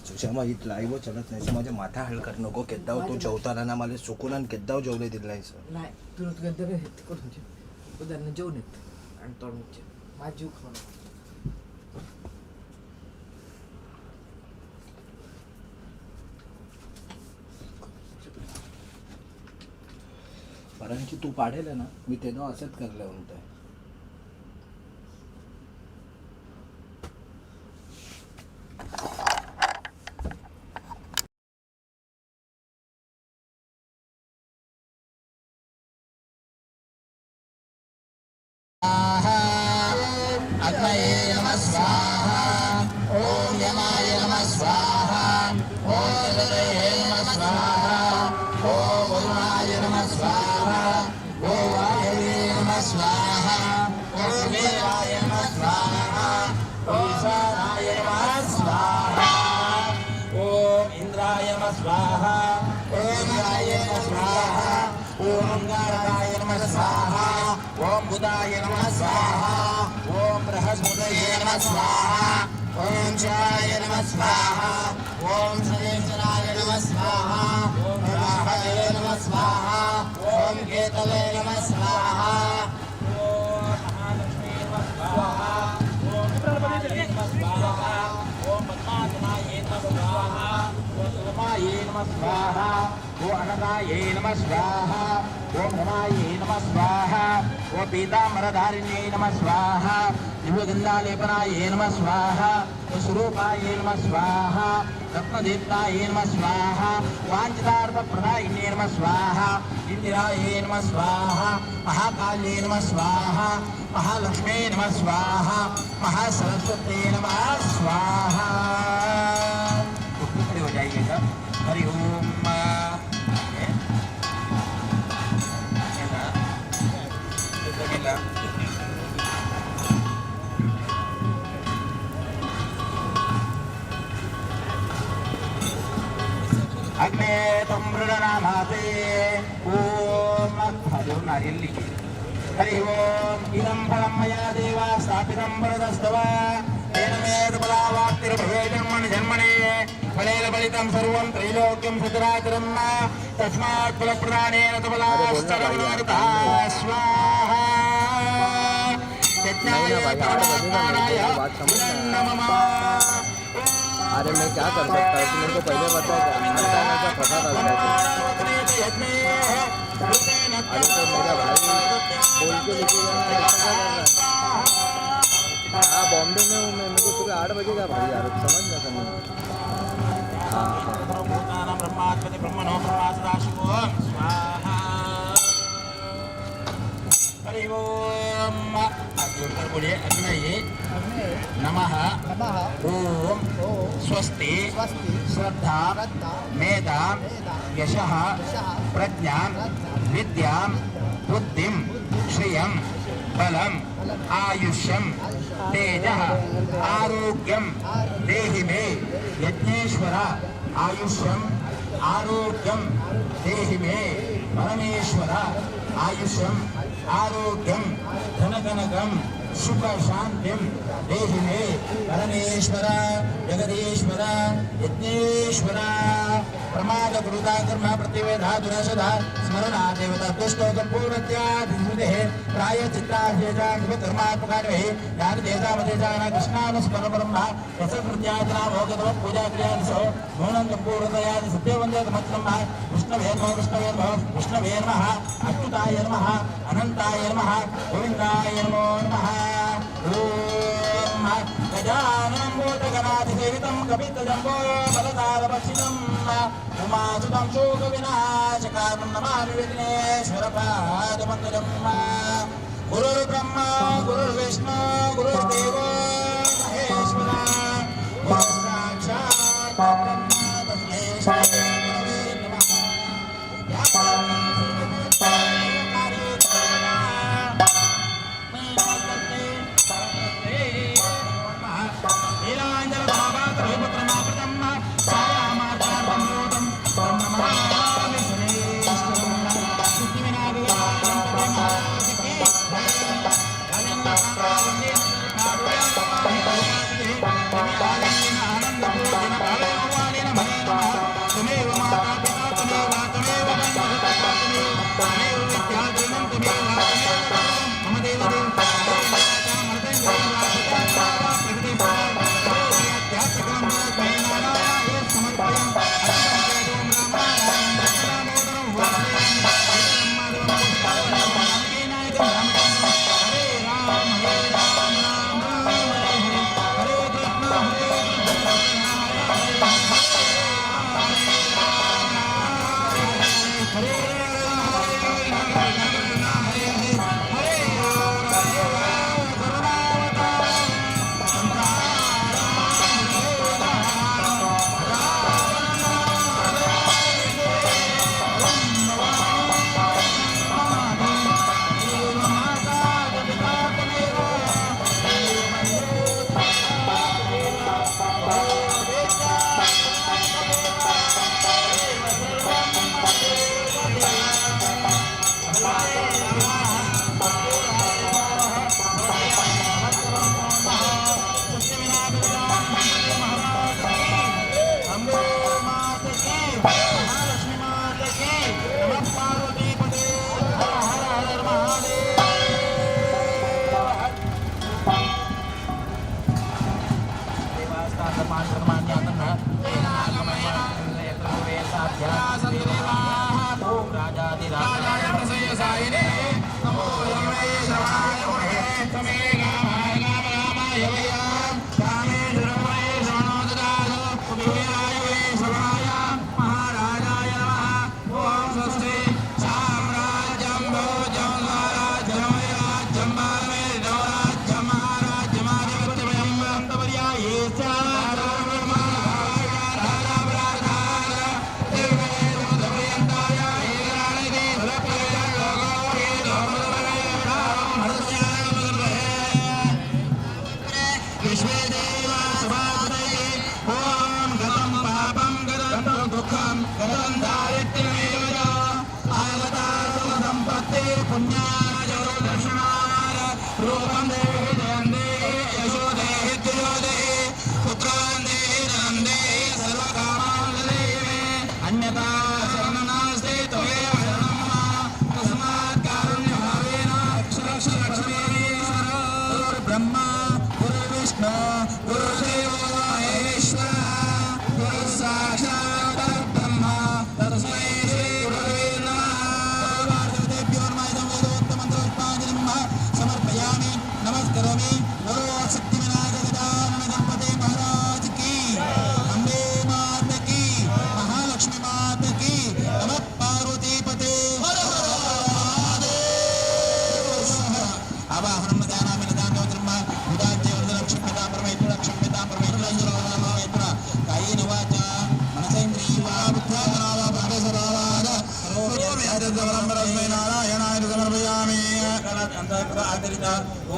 सुषमा ही लाईव्ह चलत नाही माझ्या माथा हलकट नको केद्दाव तू जेवताना ना मला चुकून आणि केद्दाव जेवले दिलायस नाही तुला गंधर्व आहेत करून उदाहरण जेवण येत आणि तोडून माझा जीव खाऊन कारण की तू पाडेल ना मी तेव्हा असंच करलं म्हणतोय अग्नये नमः स्वाहा ओम यमाय नमः स्वाहा ओम रुद्रये नमः स्वाहा ओम वरुणाय नमः स्वाहा ओम वायवे नमः स्वाहा ओम गारदाय नमः स्वाहा ओम बुधाय नमः स्वाहा ओम बृहस्पतये नमः स्वाहा ओम शिवाय नमः स्वाहा ओम शनेश्वराय नमः स्वाहा ओम राहवे नमः स्वाहा ओम केतवे नमः स्वाहा ओम महालक्ष्मी नमः स्वाहा ओम गणपतये नमः स्वाहा ओम पद्मासनाय नमः स्वाहा ओम सुगमाय नमः स्वाहा ओम अनदाय नमः स्वाहा ओम रमाय नमः स्वाहा ओम पीताम्बरधारिण्यै नमः स्वाहा दिव्यगन्धालेपनाय नमः स्वाहा ओम स्वरूपाय नमः स्वाहा रत्नदीप्ताय नमः स्वाहा वाञ्छितार्थप्रदायिन्यै नमः स्वाहा इंदिराय नमः स्वाहा महाकाल्यै नमः स्वाहा महालक्ष्मी नमः स्वाहा महासरस्वती नमः स्वाहा। खड़े हो जाइएगा। हरि ओम। अग्ने तम्रनामाते ओम हरिओम नारियल लिखिए। हरि ओम इदं फलं मया देवा स्थापितं वरदस्तव तेन मे बलावाप्तिर्भवेजन्मनि जन्मने फलेन बलितं सर्वं त्रैलोक्यं सचराचरं तस्मात् फलप्रदानेन तबलाश्चरवृता स्वाहा। अरे मैं क्या कर सकता हूँ, मेरे को पहले बताया क्या का प्रसाद आता है। अरे तो मेरा भाई बोल के लेके हाँ बॉम्बे में हूँ मैं, मेरे को सुबह 8 बजे का भाई यार समझ ना समझ। हाँ हरि ओम। बोलिए अग्नये नमः ओम स्वस्ति श्रद्धा मेधा यशः प्रज्ञा विद्या बुद्धिं श्रियं बलम् आयुष्यं तेजः आरोग्यं देहि मे यज्ञेश्वर आयुष्यं आरोग्यं देहि मे परमेश्वर आयुष्यं आरोग्यं धनकनकं सुख शांतिं देहि मे परमेश्वर जगदीश्वर यज्ञेश्वर। प्रमाद गुरुता कर्म प्रतिवेदा दुरसदा स्मरणा देवता तुष्टोकं पूर्णत्यादिश्रुतेः प्रायश्चित्ताभिजान्व कर्मात्मकान्वहे यानि देवतावदेजान कृष्णानुस्मरण ब्रह्म रसकृत्याजना भोगतो पूजा क्रियादिशो मौनं पूर्णतयादि सत्यवन्दतमत्रं विष्णवे नमः विष्णवे नमः अच्युताय नमः अनन्ताय नमः गोविन्दाय नमो नमः। ओम गजाननं भूतगणाधिसेवितं कपितजम्बो बलदारभक्षितं उमासुतं शोकविनाशकारणं नमामि विघ्नेश्वरपादपङ्कजं। गुरुर्ब्रह्मा गुरुर्विष्णु गुरुर्देवो महेश्वरः गुरुः साक्षात् परब्रह्म तस्मै श्री गुरवे नमः।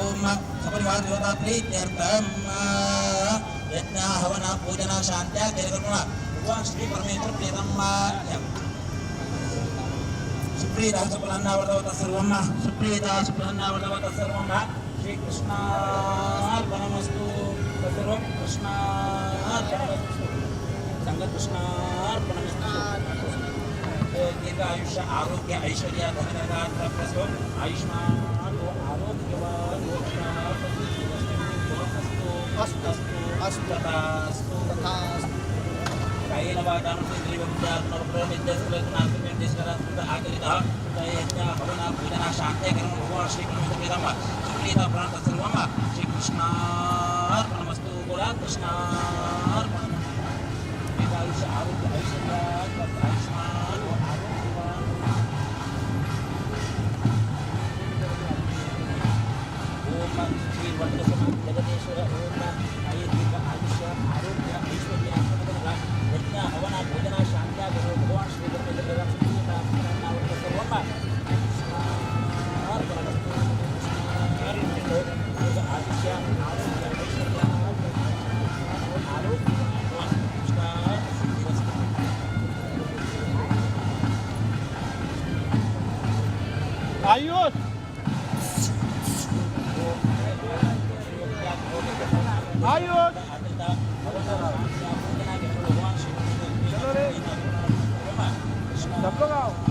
ओम सपरिवार देवता प्रीत्यर्थम यज्ञ हवन पूजन शांत्या भगवान श्री परमेश्वर प्रियतम सुप्रीता सुप्रान्नावर्तवत सर्वम सुप्रीता सुप्रान्नावर्तवत सर्वम श्री कृष्णार्पणमस्तु सर्वं कृष्णार्पणमस्तु संग कृष्णार्पणमस्तु दीर्घ आयुष्य आरोग्य ऐश्वर्य धनप्रसव आयुष्मान आरोग्यवान अस्तु अस्तु तथास्तु कायेन वाचा आचरितः यज्ञ हवन पूजन शान्त्यकरणं भगवान् श्रीकृष्णं सुप्रीता प्राण सर्वं श्रीकृष्णार्पणमस्तु बोला कृष्णार्पणमस्तु आयुष्य आरोग्य ऐश्वर्य आयुष्मान ओम श्री वज्रसमान जगदेश्वर ओम आयुर्वेद आयुष्य आरोग्य ऐश्वर्य यज्ञ हवन पूजन शांत्या भगवान श्री आयुष आयुष सब लोग आओ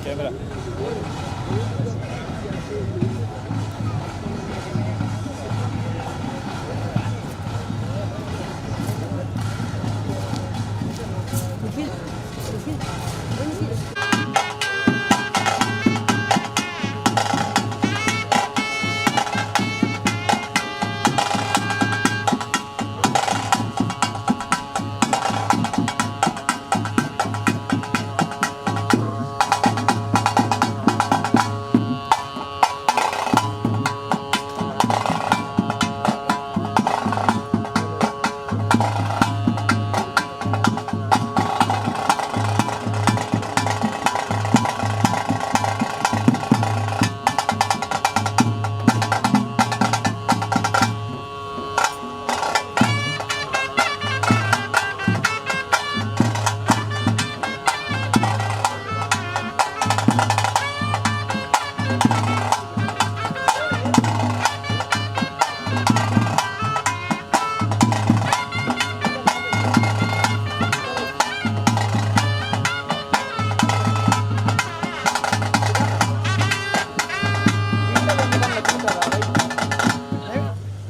कैमरा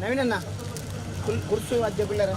ನವೀನಣ್ಣ ಕುರ್ಸು ಅಜ್ಜ ಬಿಳ್ಳರ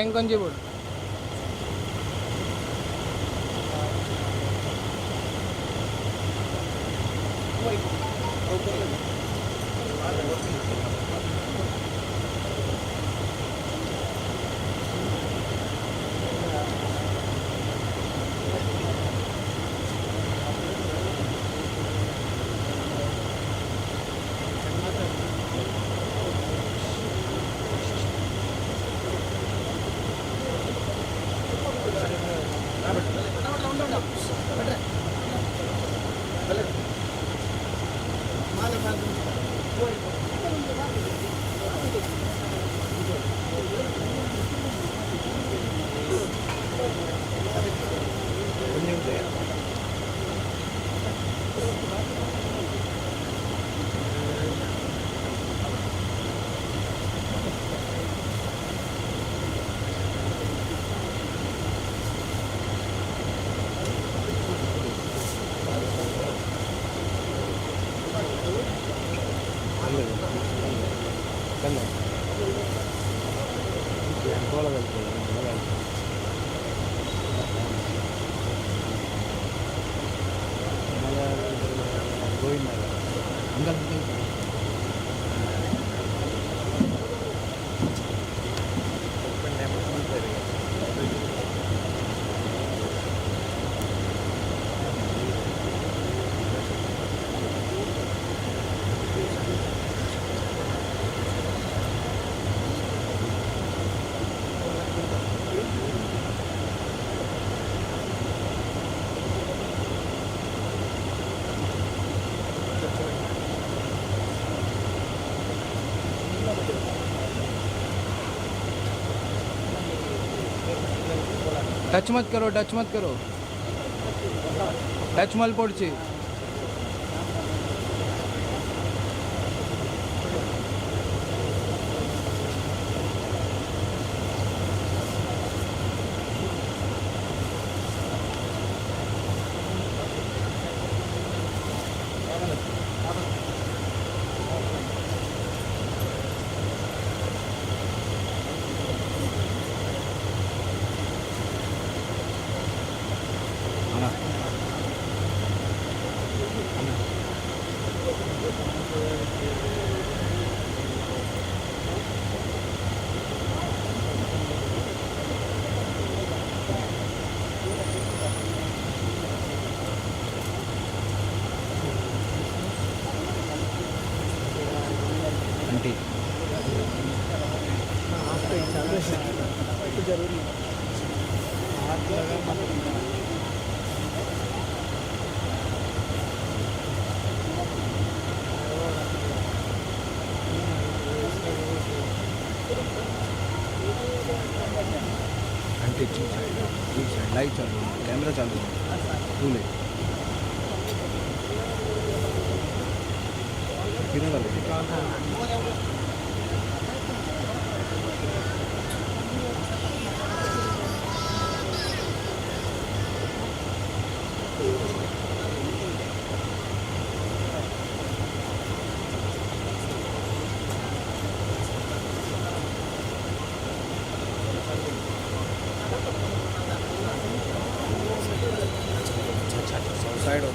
ఇంకొంచెం ఇప్పుడు टच मत करो टच मत पड़ची लाइट चालू कैमरा चालू फूल है साइड हो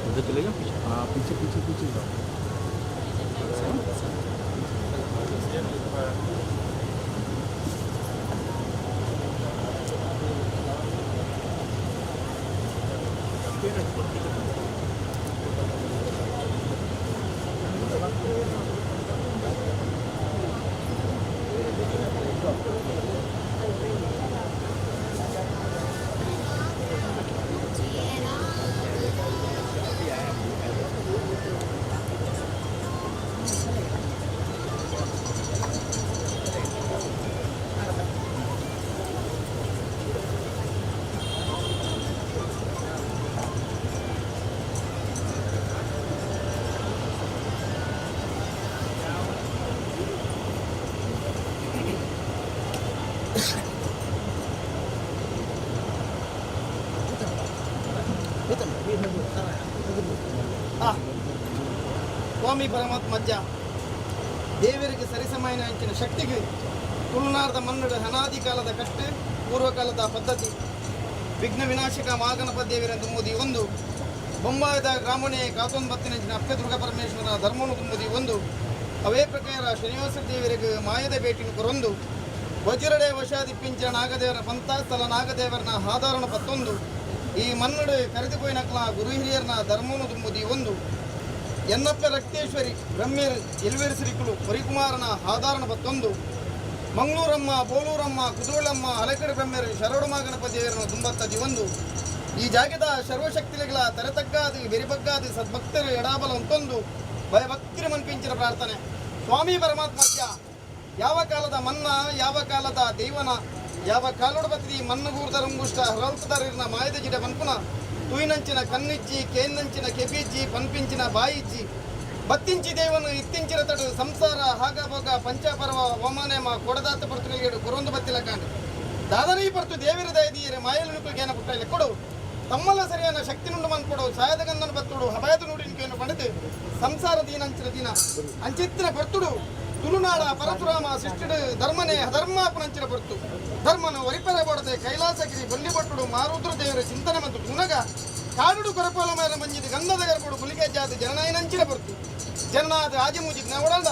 उधर चलेगा पीछे हाँ पीछे पीछे पीछे जाओ ಸ್ವಾಮಿ ಪರಮಾತ್ಮಜ್ಜ ದೇವರಿಗೆ ಸರಿಸಮಾನ ಅಂಚಿನ ಶಕ್ತಿಗೆ ತುಳುನಾಡದ ಮನ್ನಡ ಅನಾದಿ ಕಾಲದ ಕಷ್ಟ ಪೂರ್ವಕಾಲದ ಪದ್ಧತಿ ವಿಘ್ನ ವಿನಾಶಕ ಮಹಾಗಣಪ ದೇವರೆಂದು ಮೋದಿ ಒಂದು ಬೊಂಬಾಯಿದ ಗ್ರಾಮಣೆ ಕಾತೊಂದು ಬತ್ತಿನಂಚಿನ ಅಪ್ಪೆ ದುರ್ಗಾ ಪರಮೇಶ್ವರನ ಧರ್ಮವನ್ನು ತುಂಬುದಿ ಒಂದು ಅವೇ ಪ್ರಕಾರ ಶ್ರೀನಿವಾಸ ದೇವರಿಗೆ ಮಾಯದ ಭೇಟಿನ ಕೊರೊಂದು ವಜ್ರಡೆ ವಶಾದಿಪ್ಪಿಂಚಿನ ನಾಗದೇವರ ಪಂಥ ಸ್ಥಳ ನಾಗದೇವರನ ಆಧಾರಣ ಪತ್ತೊಂದು ಈ ಮನ್ನಡು ಕರೆದುಕೊಯ್ನಕ್ಲ ಗುರು ಹಿರಿಯರನ ಧರ್ಮವನ್ನು ತುಂಬುದಿ ಒಂದು ಎನ್ನಪ್ಪ ರಕ್ತೇಶ್ವರಿ ಬ್ರಹ್ಮೇರು ಎಲ್ವೇರು ಶ್ರೀಕುಲು ಹರಿಕುಮಾರನ ಆಧಾರಣ ಪತ್ತೊಂದು ಮಂಗಳೂರಮ್ಮ ಬೋಲೂರಮ್ಮ ಕುದುರಳಮ್ಮ ಅಲೆಕಡೆ ಬ್ರಹ್ಮೇರು ಶರವಣಮ ಗಣಪತಿ ದೇವರನ್ನು ತುಂಬತ್ತದಿ ಒಂದು ಈ ಜಾಗದ ಸರ್ವಶಕ್ತಿಗಳ ತರತಗ್ಗಾದು ಬೆರಿಬಗ್ಗಾದು ಸದ್ಭಕ್ತರು ಎಡಾಬಲ ಅಂತೊಂದು ಭಯಭಕ್ತಿರ ಮನ್ಪಿಂಚಿನ ಪ್ರಾರ್ಥನೆ ಸ್ವಾಮಿ ಪರಮಾತ್ಮಜ್ಜ ಯಾವ ಕಾಲದ ಮನ್ನ ಯಾವ ಕಾಲದ ದೈವನ ಯಾವ ಕಾಲೋಡ ಬತ್ತಿ ಮನ್ನಗೂರ್ದ ರಂಗುಷ್ಟ ಹರಲ್ತದರಿನ ಮಾಯದ ಜಿಡ ಮನ್ಪುನ ತುಯಿನಂಚಿನ ಕಣ್ಣಿಜ್ಜಿ ಕೇನ್ನಂಚಿನ ಕೆಪಿಜ್ಜಿ ಪನ್ಪಿಂಚಿನ ಬಾಯಿಜ್ಜಿ ಬತ್ತಿಂಚಿ ದೇವನು ಇತ್ತಿಂಚಿನ ತಡು ಸಂಸಾರ ಹಾಗ ಭೋಗ ಪಂಚಪರ್ವ ಹೋಮನೇಮ ಕೊಡದಾತ ಪರ್ತುಗಳಿಗೆ ಕೊರೊಂದು ಬತ್ತಿಲ ಕಾಂಡು ದಾದನೀ ಪರ್ತು ದೇವರ ದಯದೀಯರೆ ಮಾಯಲುನುಕು ಜ್ಞಾನ ಪುಟ್ಟಲೆ ಕೊಡು ತಮ್ಮಲ್ಲ ಸರಿಯಾದ ಶಕ್ತಿ ನುಂಡು ಮನ್ಕೊಡು ಸಾಯದ ಗಂಧನ ಬತ್ತುಡು ಹಬಯದ ನುಡಿನಿಕೆಯನ್ನು ಪಡೆದು ಸಂಸಾರ ದೀನಂಚಿನ ದಿನ ಅಂಚಿತ್ತಿನ ಪರ್ತುಡು ತುಳುನಾಡ ಪರಶುರಾಮ ಸೃಷ್ಟಿಡು ಧರ್ಮನೇ ಅಧರ್ಮಾಪನಂಚಿನ ಪರ್ತು ಧರ್ಮನ ಒರಿಪರ ಕೊಡದೆ ಕೈಲಾಸಗಿರಿ ಬಲ್ಲಿ ಬಟ್ಟುಡು ಮಾರುದ್ರ ದೇವರ ಚಿಂತನೆ ಮತ್ತು ಗುಣಗ ಕಾಡುಡು ಕೊರಪಾಲ ಮೇಲೆ ಮಂಜಿದ ಗಂಧದ ಗರ್ಭಡು ಗುಲಿಗೆ ಜಾತಿ ಜನನಾಯನಂಚಿನ ಪರ್ತು ಜನನಾದ ಆಜಿಮೂಜಿ ಜ್ಞಾವಡಂದ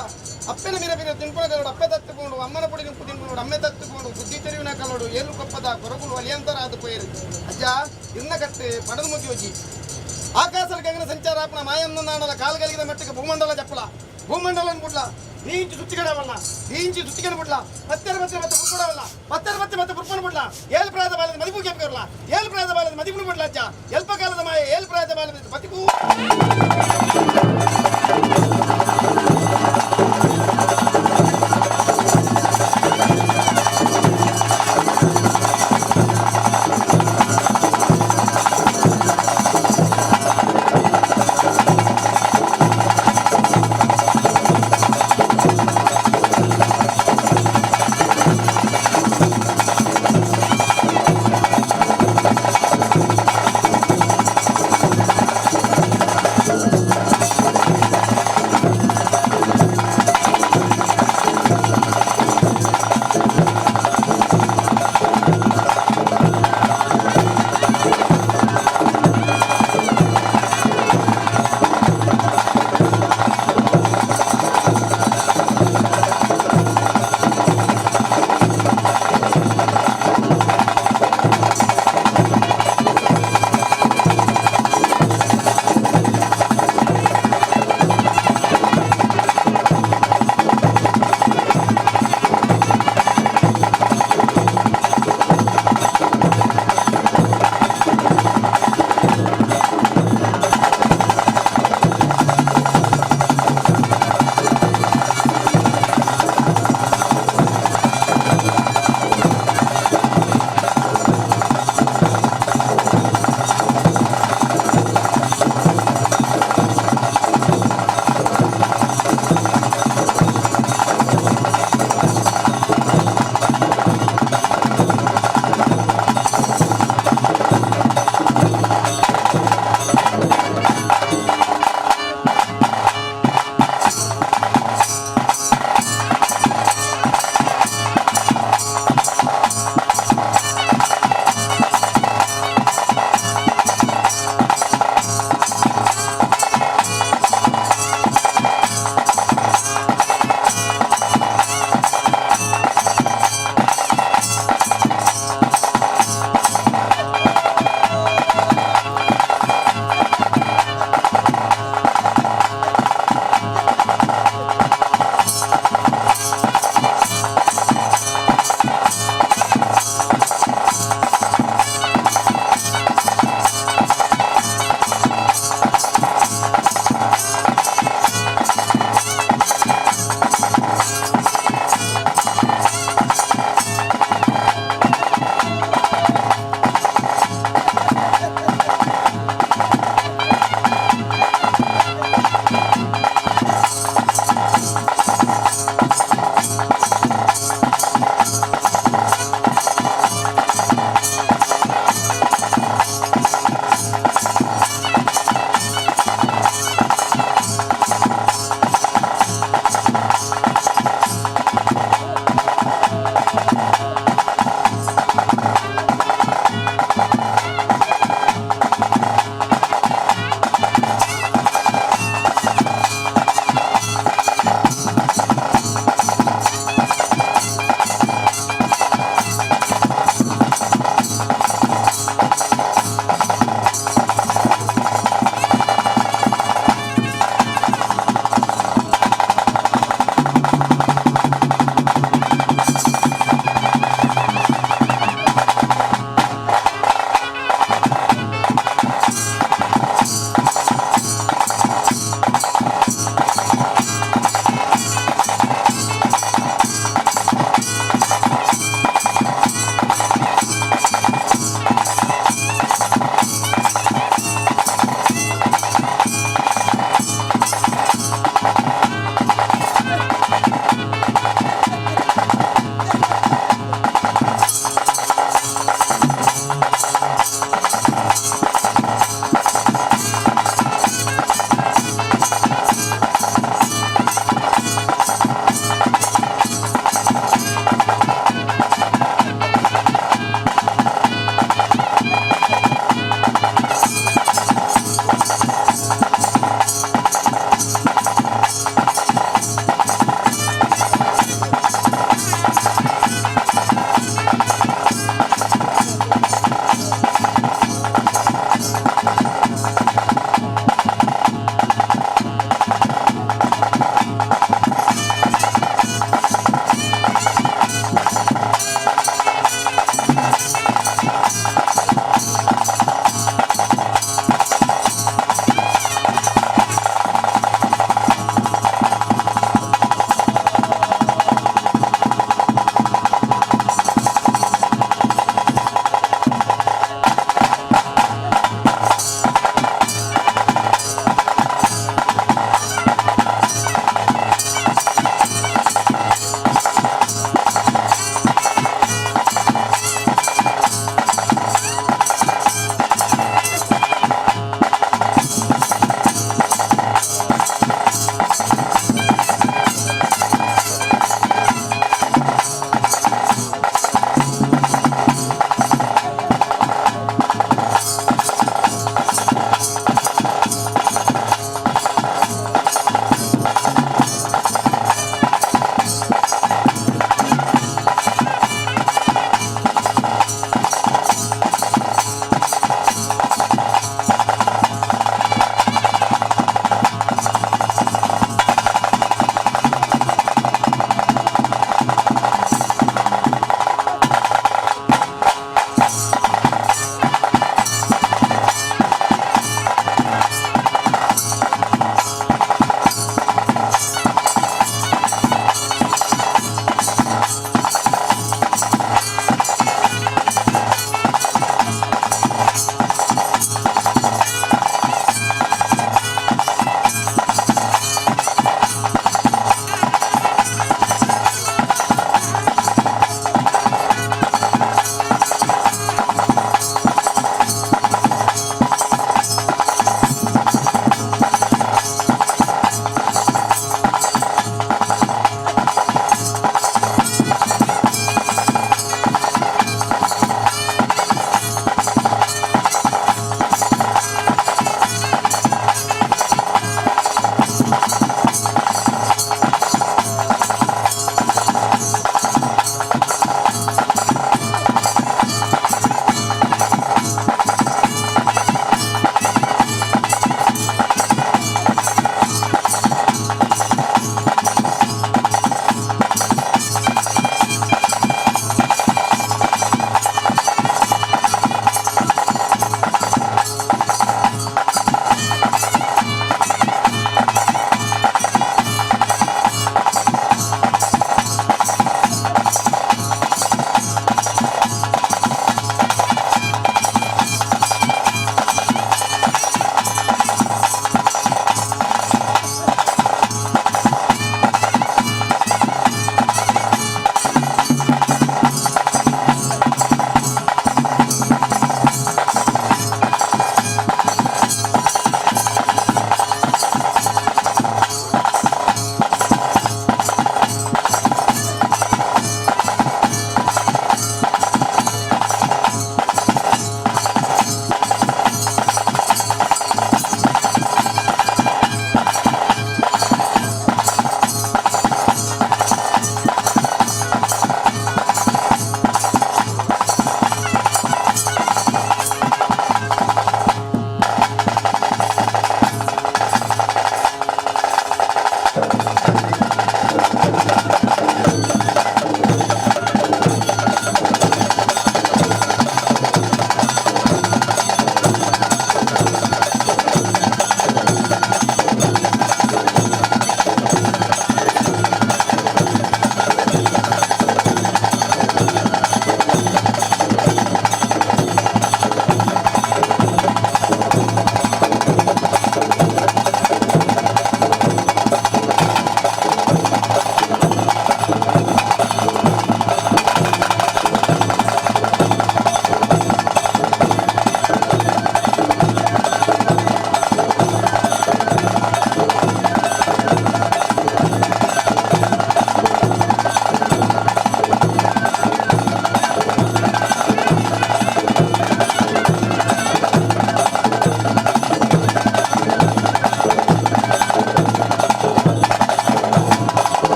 ಅಪ್ಪನ ಮಿರಬಿರ ತಿನ್ಪುಳಗರಡು ಅಪ್ಪೆ ತತ್ತುಕೊಂಡು ಅಮ್ಮನ ಪುಡಿ ನಿಂಪು ತಿನ್ಕೊಂಡು ಅಮ್ಮೆ ತತ್ತುಕೊಂಡು ಬುದ್ಧಿ ತೆರಿವಿನ ಕಲ್ಲೋಡು ಏರು ಕೊಪ್ಪದ ಕೊರಗುಲು ಅಲಿಯಂತರ ಅದು ಪೋಯರು ಅಜ್ಜ ಇನ್ನ ಕಟ್ಟೆ ಪಡದ ಮುಗಿಯೋಜಿ ಆಕಾಶದ ಗಗನ ಸಂಚಾರಾಪನ ಮಾಯನ್ನ ನಾಣಲ ಕಾಲ್ಗಲಿಗಿದ ಮಟ್ಟಿಗೆ ಭೂಮಂಡಲ ಜಪ್ಪಲ ಭೂಮಂಡಲ ಬಿಡ್ಲ ನೀಂಚು ಸುತ್ತಿಗಡವಲ್ಲ ನೀಂಚು ಸುತ್ತಿಗಡ ಬಿಡ್ಲ ಪತ್ತರ ಮತ್ತೆ ಬುರ್ಕೊಡವಲ್ಲ ಪತ್ತರ ಮತ್ತೆ ಬುರ್ಕೊಣ ಬಿಡ್ಲ ಏಳು ಪ್ರಾಯದ ಬಾಲದ ಮದಿಪು ಕೆಂಪಲ್ಲ ಏಳು ಪ್ರಾಯದ ಬಾಲದ ಮದಿಪು ಬಿಡ್ಲ ಅಜ್ಜ ಎಲ್ಪ ಕಾಲದ ಮಾಯ ಏಳು ಪ್ರಾಯದ ಬಾಲದ ಮದಿಪು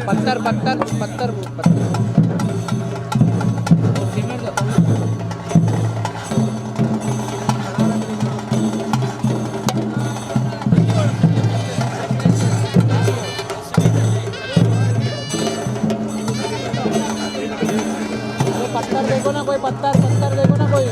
पत्थर पत्थर पत्थर पत्थर पत्थर देखो ना कोई पत्थर देखो ना कोई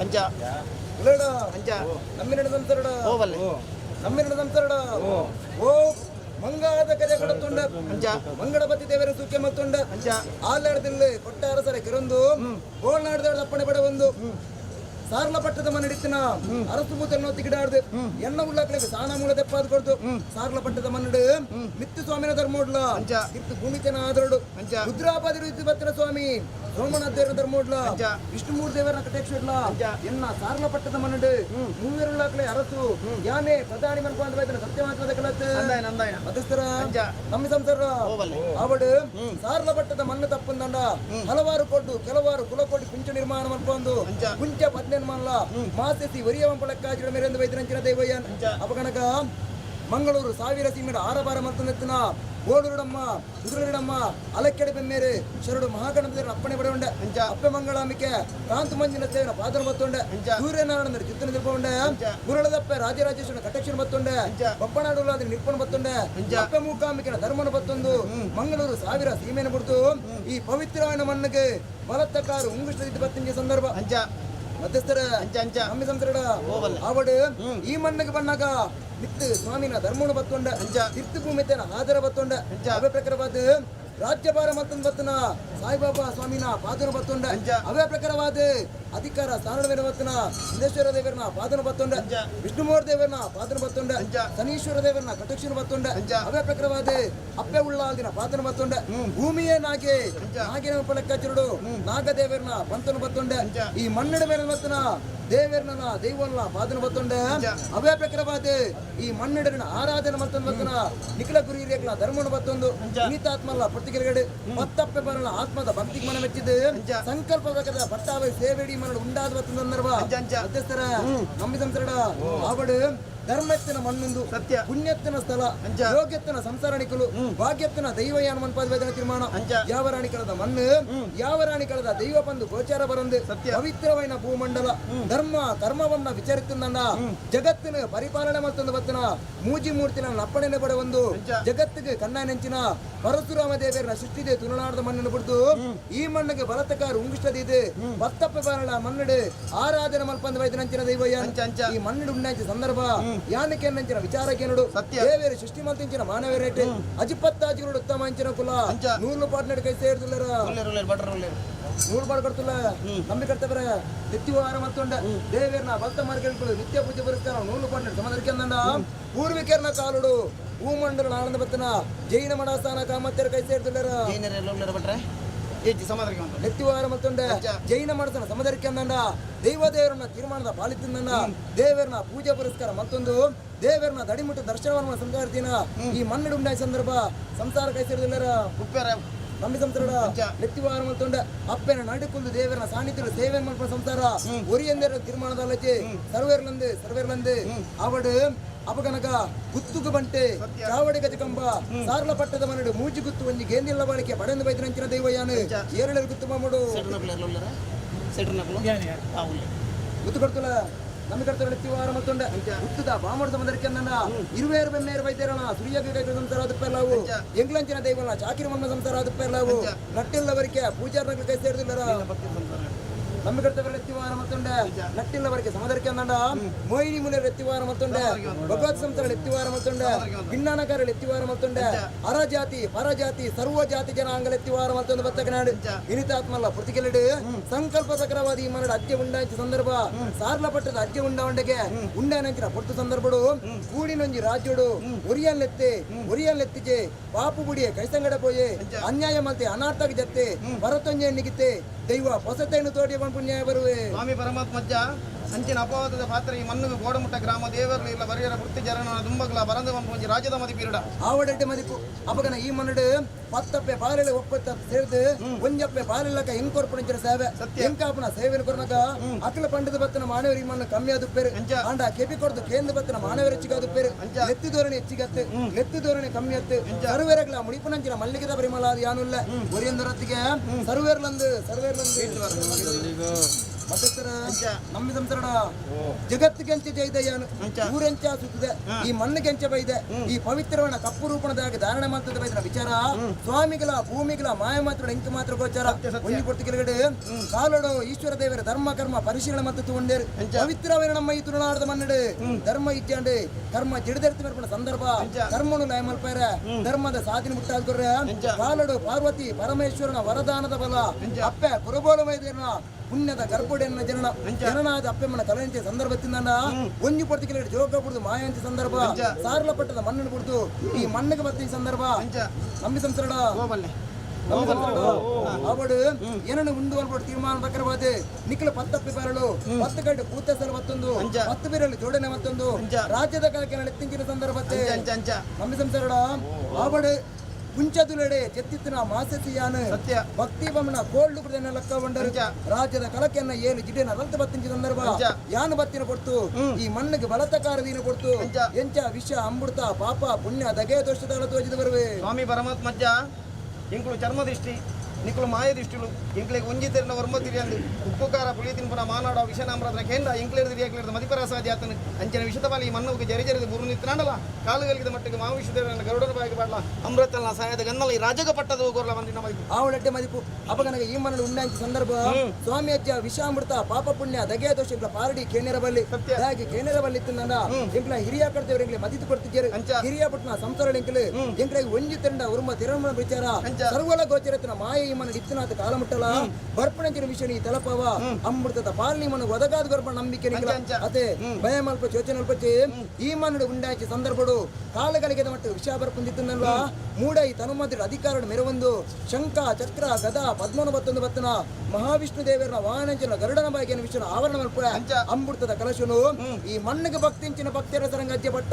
ಅಂಜ ಅಂಜ ನಮ್ಮಿನ ಸಂಸರಡ ಹೋವಲ್ಲ ನಮ್ಮಿನ ಸಂಸರಡ ಓ ಮಂಗಾದ ಕರೆ ಕೊಡುತ್ತುಂಡ ಅಂಜ ಮಂಗಡಪತಿ ದೇವರ ಸೂಕ್ಷ್ಮ ಮತ್ತುಂಡ ಅಂಜ ಆಲಾಡದಲ್ಲಿ ಕೊಟ್ಟ ಅರಸರ ಕಿರೊಂದು ಓಳ್ನಾಡ್ದ ಅಪ್ಪಣೆ ಪಡೆ ಒಂದು ಸಾರ್ಲ ಪಟ್ಟದ ಮನ್ನಡಿತ್ತಿನ ಅರಸು ಮೂತನ್ನು ತಿಗಿಡಾಡ್ದು ಎಣ್ಣ ಉಳ್ಳಾಕಲಿಗೆ ಸಾಣ ಮೂಲ ತೆಪ್ಪಾದ್ ಕೊಡ್ತು ಸಾರ್ಲ ಪಟ್ಟದ ಮನ್ನಡು ಮಿತ್ತು ಸ್ವಾಮಿನ ಧರ್ಮೋಡ್ಲ ಅಂಜ ಇತ್ತು ಭೂಮಿತನ ಆದರಡು ಅಂಜ ರುದ್ರಾಪಾದಿ ರೀತಿ ಬತ್ತಿನ ಸ್ವಾಮಿ ಸೋಮನಾಥ ದೇವರ ಧರ್ಮೋಡ್ಲ ಅಂಜ ವಿಷ್ಣುಮೂರ್ತಿ ದೇವರ ಕಟೇಶ್ವರ್ಲ ಅಂಜ ಎನ್ನ ಸಾರ್ಲ ಪಟ್ಟದ ಮನ್ನಡು ಮೂವರುಳ್ಳಾಕಲೆ ಅರಸು ಯಾನೆ ಪ್ರಧಾನಿ ಮನ್ಕೊಂಡ ಸತ್ಯವಾದ ಕಲತ್ ಅಂದಾಯನ ಅಂದಾಯನ ಮಧ್ಯಸ್ಥರ ಅಂಜ ತಮ್ಮ ಸಂಸಾರ ಹೋವಲ್ಲ ಅವಡು ಸಾರ್ಲ ಪಟ್ಟದ ಮಣ್ಣು ತಪ್ಪಂದಂಡ ಹಲವಾರು ಕೊಟ್ಟು ಕೆಲವಾರು ಕುಲಕೋಟಿ ಕುಂಚ ನಿರ್ಮಾಣ ಮಾಡ್ಕೊಂಡು ಅಂಜ ಕುಂಚ ಪದ್ನೆನ್ಮಾನ್ಲ ಮಾಸೆಸಿ ವರಿಯ ವಂಪಳಕ್ಕಾಜಿರ ಮೇರೆಂದು ವೈದ್ಯರಂಚಿನ ದೈವಯ್ಯನ್ ಅಪಗಣಕ ಮಂಗಳೂರು ಸಾವಿರ ಸೀಮೆಡ ಆರಬಾರ ಮತ್ತೊಂದೆತ್ತಿನ ಓಡೂರಡಮ್ಮ ಕುದುರಡಮ್ಮ ಅಲಕ್ಕೆಡೆ ಬೆಮ್ಮೇರೆ ಶರಡು ಮಹಾಗಣಪತಿ ಅಪ್ಪಣೆ ಪಡೆಯುಂಡೆ ಅಪ್ಪೆ ಮಂಗಳಾಂಬಿಕೆ ಕಾಂತು ಮಂಜಿನ ಸೇವನ ಪಾತ್ರ ಬತ್ತುಂಡೆ ಸೂರ್ಯನಾರಾಯಣ ಚಿತ್ತನ ನಿರ್ಪುಂಡೆ ಗುರುಳದಪ್ಪೆ ರಾಜರಾಜೇಶ್ವರನ ಕಟಕ್ಷಣ ಬತ್ತುಂಡೆ ಬಪ್ಪನಾಡುಲ್ಲ ನಿರ್ಪಣ ಬತ್ತುಂಡೆ ಅಪ್ಪೆ ಮೂಕಾಂಬಿಕೆನ ಧರ್ಮನ ಬತ್ತೊಂದು ಮಂಗಳೂರು ಸಾವಿರ ಸೀಮೆನ ಬಿಡ್ತು ಈ ಪವಿತ್ರವಾದ ಮಣ್ಣಿಗೆ ಬಲತ್ತಕಾರು ಉಂಗುಷ್ಟ ಬತ್ತಿನ ಸಂದರ್ಭ ಅಂಜ ಮಧ್ಯಸ್ಥರ ಅಂಜ ಅಂಜ ಅಮ್ಮಿ ಸಂಸರಡ ಹೋವಲ್ಲ ಅವಡು ಈ ಮಣ್ಣಿಗೆ ಬಂದಾಗ ಮಿತ್ತು ಸ್ವಾಮಿನ ಧರ್ಮನು ಬತ್ತೊಂಡ ಅಂಜ ತಿರ್ತು ಭೂಮಿತನ ಆಧಾರ ಬತ್ತೊಂಡ ಅಂಜ ಅವೇ ಪ್ರಕಾರವಾದ ರಾಜ್ಯಭಾರ ಮತ್ತೊಂದು ಬತ್ತನ ಸಾಯಿಬಾಬಾ ಸ್ವಾಮಿನ ಪಾದನ ಬತ್ತೊಂಡ ಅಂಜ ಅವೇ ಪ್ರಕಾರವಾದ ಅಧಿಕಾರ ಸಾರಣವೇನ ಬತ್ತನ ಸಿದ್ದೇಶ್ವರ ದೇವರನ ಪಾದನ ಬತ್ತೊಂಡ ಅಂಜ ವಿಷ್ಣುಮೂರ್ತಿ ದೇವರನ ಪಾದನ ಬತ್ತೊಂಡ ಅಂಜ ಶನೀಶ್ವರ ದೇವರನ ಕಟಕ್ಷಣ ಬತ್ತೊಂಡ ಅಂಜ ಅವೇ ಪ್ರಕಾರವಾದ ಅಪ್ಪೆ ಉಳ್ಳಾಲ್ದಿನ ಪಾದನ ಬತ್ತೊಂಡ ಭೂಮಿಯೇ ನಾಗೆ ನಾಗಿನ ಲೆಕ್ಕಾಚರುಡು ನಾಗದೇವರನ ಪಂತನ ಬತ್ತೊಂಡ ಈ ಮಣ್ಣಿನ ಮೇಲೆ ಬತ್ತನ ದೇವೇರ್ನ ದೈವಲ್ಲ ಪಾದನ ಬತ್ತೊಂಡೆ ಅವೇ ಪ್ರಕಾರವಾದ ಈ ಮಣ್ಣಿಡಿನ ಆರಾಧನೆ ಮತ್ತೊಂದು ಬತ್ತನ ನಿಖಿಲ ಗುರಿ ಹಿರಿಯಗಳ ಧರ್ಮನ ಬತ್ತೊಂದು ಪುನೀತಾತ್ಮಲ್ಲ ಪುರ್ತಿಗೆರಗಡೆ ಮತ್ತಪ್ಪೆ ಬರಲ ಆತ್ಮದ ಭಕ್ತಿಗೆ ಮನ ಮೆಚ್ಚಿದ್ದು ಸಂಕಲ್ಪ ಪ್ರಕಾರ ಪಟ್ಟಾವ ಸೇವೆಡಿ ಮರಳು ಉಂಡಾದ ಬತ್ತೊಂದು ಸಂದರ್ಭ ಮಧ್ಯಸ್ಥರ ನಂಬಿ ಸಂಸರಡ ಅವಡು ಧರ್ಮತ್ತಿನ ಮಣ್ಣೊಂದು ಸತ್ಯ ಪುಣ್ಯತ್ತಿನ ಸ್ಥಳ ಯೋಗ್ಯತ್ತಿನ ಸಂಸಾರಣಿಕಲು ಭಾಗ್ಯತ್ತಿನ ದೈವಯಾನ ಮನ್ಪಾದ ತೀರ್ಮಾನ ಯಾವ ರಾಣಿಕಳದ ಮಣ್ಣು ಯಾವ ರಾಣಿಕಳದ ದೈವ ಬಂದು ಗೋಚಾರ ಬರಂದು ಪವಿತ್ರವೈನ ಭೂಮಂಡಲ ಧರ್ಮ ಕರ್ಮವನ್ನ ವಿಚಾರಿಸಿದ ಜಗತ್ತಿನ ಪರಿಪಾಲನೆ ಮತ್ತೊಂದು ಬತ್ತನ ಮೂಜಿ ಮೂರ್ತಿನ ನಪ್ಪಣೆನೆ ಪಡ ಒಂದು ಜಗತ್ತಿಗೆ ಕಣ್ಣ ನೆಂಚಿನ ಪರಶುರಾಮ ದೇವರನ್ನ ಸೃಷ್ಟಿದೆ ತುಳುನಾಡದ ಮಣ್ಣನ್ನು ಬಿಡ್ದು ಈ ಮಣ್ಣಿಗೆ ಬಲತಕಾರ ಉಂಗಿಷ್ಟದಿದೆ ಬತ್ತಪ್ಪ ಬಾರಳ ಮಣ್ಣಡು ಆರಾಧನೆ ಮಲ್ಪಂದ ವೈದ್ಯನಂಚಿನ ದೈವಯ್ಯ ಈ ಮಣ್ಣು ಉಣ್ಣಂಚ ಸಂದರ್ಭ ಯಾನಕ್ಕೆ ನಂಚಿನ ವಿಚಾರಕ್ಕೆ ನೋಡು ದೇವೇರು ಸೃಷ್ಟಿ ಮಲ್ತಿಂಚಿನ ಮಾನವ ರೇಟ್ ಅಜಿಪತ್ತಾಜಿಗಳು ಉತ್ತಮ ಅಂಚಿನ ಕುಲ 100 ಪಾರ್ಟ್ನರ್ ಕೈ ಸೇರ್ದುಲ್ಲರ 100 ಪಾಡ್ ಕೊಡ್ತಿಲ್ಲ ನಂಬಿ ಕರ್ತವ್ರ ನಿತ್ಯವಾರ ಮತ್ತೊಂಡ ದೇವೇರ್ನ ಭಕ್ತ ಮಾರ್ಗಗಳು ನಿತ್ಯ ಪೂಜೆ ಪುರಸ್ಕಾರ 100 ಪಾರ್ಟ್ನರ್ ಸಮದರ್ಕಂದ ಪೂರ್ವಿಕರ್ನ ಕಾಲುಡು ಭೂಮಂಡಲ ಆನಂದ ಬತ್ತನ ಜೈನ ಮಡಾಸ್ಥಾನ ಕಾಮತ್ಯರ ಕೈ ಸೇರ್ದುಲ್ಲರ ನೆತ್ತಿವಾರ ಮತ್ತೊಂಡೆ ಜೈನ ಮಡತನ ಸಮದರಿಕೆಂದಂಡ ದೇವರನ್ನ ತೀರ್ಮಾನದ ಪಾಲಿತಿಂದಂಡ ದೇವರನ್ನ ಪೂಜಾ ಪುರಸ್ಕಾರ ಮತ್ತೊಂದು ದೇವರನ್ನ ದಡಿಮುಟ್ಟ ದರ್ಶನವನ್ನು ಸಂಚಾರತಿನ ಈ ಮಣ್ಣು ಉಂಡಾಯ ಸಂದರ್ಭ ಸಂಸಾರ ಕೈ ಸೇರಿದಿಲ್ಲರ ನಂಬಿ ಸಂಸಾರ ನೆತ್ತಿವಾರ ಮತ್ತೊಂಡೆ ಅಪ್ಪನ ನಡುಕುಂದು ದೇವರನ್ನ ಸಾನ್ನಿಧ್ಯ ಸೇವೆ ಮಲ್ಪ ಸಂಸಾರ ಒರಿಯಂದರ ತೀರ್ಮಾನದಲ್ಲಚೆ ಸರ್ವೇರ್ಲಂದು ಅವಡು ಅಪಗನಕ ಗುತ್ತುಗು ಬಂಟೆ ಚಾವಡಿ ಗಜಕಂಬ ಸಾರ್ಲ ಪಟ್ಟದ ಮನಡು ಮೂಜಿ ಗುತ್ತು ಒಂಜಿ ಗೇಂದಿಲ್ಲ ಬಾಳಿಕೆ ಪಡೆಂದು ಬೈದ್ರಂಚಿನ ದೈವಯಾನು ಏರಳು ಗುತ್ತು ಮಾಮಡು ಗುತ್ತು ಕೊಡ್ತಲ ನಮಗೆ ಕರ್ತವ್ಯ ನೆತ್ತಿವಾರ ಮತ್ತೊಂಡೆ ಹುಟ್ಟದ ಬಾಮಡದ ಮಂದರಿಕೆ ಇರುವೇರು ಬೆಮ್ಮೇರು ವೈದ್ಯರಣ ಸುರಿಯಗೆ ಕೈ ಸಂಸಾರ ಅದಪ್ಪೆಲ್ಲವು ಎಂಗ್ಲಂಚಿನ ದೈವನ ಚಾಕಿರಿ ಮನ್ನ ಸಂಸಾರ ಅದಪ್ಪೆಲ್ಲವು ನಟ್ಟಿಲ್ಲವರಿಗೆ ಪೂಜಾರ್ನಗಳು ಕೈ ಸೇರಿದಿಲ್ಲರ ನಮಗೆ ಕರ್ತವ್ಯ ಎತ್ತಿವಾರ ಮತ್ತೊಂಡೆ ನಟ್ಟಿಲ್ಲವರಿಗೆ ಸಮದರಿಕೆ ಅಂದಂಡ ಮೋಹಿನಿ ಮುನಿಯರು ಎತ್ತಿವಾರ ಮತ್ತೊಂಡೆ ಭಗವತ್ ಸಂಸ್ಥರ ಎತ್ತಿವಾರ ಮತ್ತೊಂಡೆ ಭಿನ್ನಾನಕಾರರು ಎತ್ತಿವಾರ ಮತ್ತೊಂಡೆ ಅರಜಾತಿ ಪರಜಾತಿ ಸರ್ವ ಜಾತಿ ಜನಾಂಗಲ ಎತ್ತಿವಾರ ಮತ್ತೊಂದು ಬತ್ತಕನಾಡು ಇನಿತಾತ್ಮಲ್ಲ ಪುರ್ತಿಗೆಲಡು ಸಂಕಲ್ಪ ಪ್ರಕಾರವಾದ ಈ ಮನಡು ಅಜ್ಜೆ ಉಂಡಾಂಚ ಸಂದರ್ಭ ಸಾರ್ಲ ಪಟ್ಟದ ಅಜ್ಜೆ ಉಂಡಾವಂಡೆಗೆ ಉಂಡಾನಂಚಿನ ಪೊಟ್ಟು ಸಂದರ್ಭಡು ಕೂಡಿನೊಂಜಿ ರಾಜ್ಯೋಡು ಒರಿಯಲ್ಲೆತ್ತಿಜೆ ಪಾಪು ಬುಡಿಯೆ ಕೈಸಂಗಡ ಪೋಯೆ ಅನ್ಯಾಯ ಮಲ್ತೆ ಅನಾರ್ಥಕ್ಕೆ ಜತ್ತೆ ಭರತೊಂಜೆ ನಿಗಿತ್ತೆ ದೈವ ಹೊಸತೇನು ತೋಟಿ ಪುಣ್ಯ ಬರುವೆ ಸ್ವಾಮಿ ಪರಮಾತ್ಮಜ್ಜ ಅಂಚಿನ ಅಪವಾದದ ಪಾತ್ರ ಈ ಮಣ್ಣು ಗೋಡಮುಟ್ಟ ಗ್ರಾಮ ದೇವರ್ಲು ಇಲ್ಲ ಬರಿಯರ ವೃತ್ತಿ ಜರಣ ದುಂಬಗ್ಲ ಬರಂದ ಒಂಜಿ ರಾಜ್ಯದ ಮದಿಪೀರುಡ ಆವಡಡ್ಡೆ ಮದಿಪು ಅಪಗನ ಈ ಮಣ್ಣು ಪತ್ತಪ್ಪೆ ಪಾಲೆಲೆ ಒಪ್ಪತ್ತ ಸೇರ್ದು ಒಂಜಪ್ಪೆ ಪಾಲೆಲ್ಲಕ ಹೆಂಕೊರ್ಪಣಿಂಚಿನ ಸೇವೆ ಹೆಂಕಾಪನ ಸೇವೆನ ಕೊರ್ನಕ ಅಖಿಲ ಪಂಡದ ಬತ್ತನ ಮಾನವರ ಈ ಮಣ್ಣು ಕಮ್ಮಿ ಆದುಪ್ಪೇರು ಅಂಡ ಕೆಪಿ ಕೊಡ್ದು ಕೇಂದ್ರ ಬತ್ತನ ಮಾನವರ ಹೆಚ್ಚಿಗಾದುಪ್ಪೇರು ನೆತ್ತಿ ಧೋರಣೆ ಹೆಚ್ಚಿಗತ್ತೆ ನೆತ್ತಿ ಧೋರಣೆ ಕಮ್ಮಿ ಅತ್ತು ಸರ್ವೇರಗ್ಲ ಮುಡಿಪುನಂಚಿನ ಮಲ್ಲಿಗೆದ ಪರಿಮಳ ಅದು ಯಾನುಲ್ಲ ಒರಿಯೊಂದರತ್ತಿಗೆ ಸರ್ವೇರ್ಲಂದು ಮಧ್ಯಸ್ಥರ ನಂಬಿ ಸಂಸರಣ ಜಗತ್ತಿಗೆ ಅಂಚೆ ಜೈದಯ್ಯನು ಊರೆಂಚ ಸುತ್ತಿದೆ ಈ ಮಣ್ಣಿಗೆ ಅಂಚೆ ಬೈದೆ ಈ ಪವಿತ್ರವನ್ನ ಕಪ್ಪು ರೂಪಣದಾಗ ಧಾರಣೆ ಮಾಡ್ತದೆ ಬೈದ್ರ ವಿಚಾರ ಸ್ವಾಮಿಗಳ ಭೂಮಿಗಳ ಮಾಯ ಮಾತ್ರ ಇಂಕ ಮಾತ್ರ ಗೋಚಾರ ಒಂಜಿ ಪೊರ್ತಿ ಕೆಳಗಡೆ ಕಾಲೋಡು ಈಶ್ವರ ದೇವರ ಧರ್ಮ ಕರ್ಮ ಪರಿಶೀಲನೆ ಮತ್ತು ತಗೊಂಡೇರು ಪವಿತ್ರವೇ ನಮ್ಮ ಈ ತುಳುನಾಡದ ಮನ್ನಡು ಧರ್ಮ ಇಚ್ಚಾಂಡೆ ಕರ್ಮ ಜಿಡದರ್ತಿ ಮೇರ್ಪಣ ಸಂದರ್ಭ ಕರ್ಮನು ಲಯ ಮಲ್ಪಾರ ಧರ್ಮದ ಸಾಧನೆ ಮುಟ್ಟಾದ್ಕೊರ್ರೆ ಕಾಲೋಡು ಪಾರ್ವತಿ ಪರಮೇಶ್ವರನ ವರದಾನದ ಬಲ ಅಪ್ಪೆ ಕುರುಬೋಲು ವೈದ್ಯರನ ಪುಣ್ಯದ ಗರ್ಭುಡೆಯನ್ನ ಜನನಾದ ಅಪ್ಪೆಮ್ಮನ ಕಲೆಂಚೆ ಸಂದರ್ಭದಿಂದ ಒಂಜಿ ಪೊರ್ತಿ ಕೆಳಗಡೆ ಜೋಗ ಬಿಡುದು ಮಾಯಾಂಚ ಸಂದರ್ಭ ಸಾರ್ಲ ಪಟ್ಟದ ಮಣ್ಣನ್ನು ಬಿಡುದು ಈ ಮಣ್ಣಿಗೆ ಬತ್ತ ಈ ಸಂದರ್ಭ ನಂಬಿ ಸಂಸರಣ ಅವಡು ಏನನ್ನು ಉಂಡು ಅಲ್ಬೋದು ತೀರ್ಮಾನ ಪ್ರಕಾರವಾದ ನಿಖಿಲ ಪತ್ತಪ್ಪಿ ಬರಲು 10 ಗಂಟೆ ಕೂತ ಸಲ ಮತ್ತೊಂದು 10 ಬೀರಲು ಜೋಡಣೆ ಮತ್ತೊಂದು ರಾಜ್ಯದ ಕಾಲಕ್ಕೆ ಎತ್ತಿಂಚಿನ ಸಂದರ್ಭತೆ ನಂಬಿ ಸಂಸರಣ ಅವಡು ಕುಂಚದುಲೆಡೆ ಚೆತ್ತಿತ್ತಿನ ಮಾಸಸಿಯಾನ ಭಕ್ತಿ ಬಮ್ಮನ ಕೋಲ್ಡ್ ಕುಡಿದ ಲೆಕ್ಕ ಬಂಡರು ರಾಜ್ಯದ ಕಲಕೆಯನ್ನ ಏನು ಜಿಡ್ಡಿನ ರಲ್ತ ಬತ್ತಿಂಚ ಸಂದರ್ಭ ಯಾನು ಬತ್ತಿನ ಕೊಡ್ತು ಈ ಮಣ್ಣಿಗೆ ಬಲತಕಾರದೀನ ಕೊಡ್ತು ಎಂಚ ವಿಷ ಅಮೃತ ಪಾಪ ಪುಣ್ಯ ದಗೆ ದೋಷದ ತೋಜಿದ ಬರುವೆ ಸ್ವಾಮಿ ಪರಮಾತ್ಮಜ್ಜ ಇಂಕುಳು ಚರ್ಮದೃಷ್ಟಿ ನಿಕ್ಕಳು ಮಾಯದಿಷ್ಟುಲು ಇಂಕ್ಲೆಗೆ ಒಂಜಿತೆರನ ವರ್ಮತಿರಿ ಅಂದು ಉಪ್ಪು ಖಾರ ಪುಳಿ ತಿನ್ಪುನ ಮಾನಾಡ ವಿಷನಾಮ್ರದ ಕೇಂದ್ರ ಇಂಕ್ಲೇರ್ದು ಮದಿಪರಾಸಾದಿ ಆತನು ಅಂಚನ ವಿಷತಪಾಲಿ ಈ ಮಣ್ಣುಗೆ ಜರಿಜರಿದು ಗುರು ನಿತ್ನಾಡಲ್ಲ ಕಾಲುಗಲಿದ ಮಟ್ಟಿಗೆ ಮಾವು ವಿಷದೇವರನ್ನ ಗರುಡನ ಬಾಯಿಗೆ ಬಾಡ್ಲ ಅಮೃತನ ಸಹಾಯದ ಗನ್ನಲ ಈ ರಾಜಗ ಪಟ್ಟದ ಗೋರ್ಲ ಬಂದಿನ ಮದಿಪು ಆವಳಡ್ಡೆ ಮದಿಪು ಅಪಗನಗೆ ಈ ಮಣ್ಣು ಉಂಡಾಂಚ ಸಂದರ್ಭ ಸ್ವಾಮಿ ಅಜ್ಜ ವಿಷಾಮೃತ ಪಾಪ ಪುಣ್ಯ ದಗೆ ದೋಷ ಇಂಕ್ಲ ಪಾರಡಿ ಕೇನೇರ ಬಲ್ಲಿ ಹಾಗೆ ಕೇನೇರ ಬಲ್ಲಿ ಇತ್ತಂದ ಇಂಕ್ಲ ಹಿರಿಯ ಕಡ್ತೇವ್ರ ಇಂಕ್ಲೆ ಮದಿತು ಕೊಡ್ತಿದ್ದಾರೆ ಹಿರಿಯ ಪಟ್ಟಣ ಸಂಸಾರ ಇಂಕ್ಲೆ ಇಂಕ್ಲೆಗೆ ಒಂಜಿ ತಂಡ ಉರುಮ ತಿರುಮಲ ವಿಚಾರ ಸರ್ವಲ ಗೋಚರತಿನ ಮಾಯ ಈ ಮನ ಇತ್ತಿನಾಥ ಕಾಲ ಮುಟ್ಟಲ ಬರ್ಪಣಂಚಿನ ವಿಷಯ ತಲಪವ ಅಮೃತದ ಪಾಲನಿ ಮನ ಒದಗಾದ ಗರ್ಭ ನಂಬಿಕೆ ಅದೇ ಭಯ ಮಲ್ಪ ಯೋಚನೆ ಅಲ್ಪಚ್ಚಿ ಈ ಮನ ಉಂಡಾಚಿ ಸಂದರ್ಭಡು ಕಾಲಗಳಿಗೆ ಮಟ್ಟ ವಿಷಯ ಬರ್ಪಂದಿತ್ತಲ್ಲ ಮೂಡ ಈ ತನುಮಂತ್ರಿ ಅಧಿಕಾರ ಮೆರವೊಂದು ಶಂಕ ಚಕ್ರ ಗದಾ ಪದ್ಮನ ಬತ್ತೊಂದು ಬತ್ತನ ಮಹಾವಿಷ್ಣು ದೇವರ ವಾಹನಂಚಿನ ಗರುಡನ ಬಾಗಿನ ವಿಷಯ ಆವರಣ ಮಲ್ಪ ಅಮೃತದ ಕಲಶನು ಈ ಮಣ್ಣಿಗೆ ಭಕ್ತಿಂಚಿನ ಭಕ್ತಿಯರ ಸರಂಗ ಅಜ್ಜೆ ಬಟ್ಟ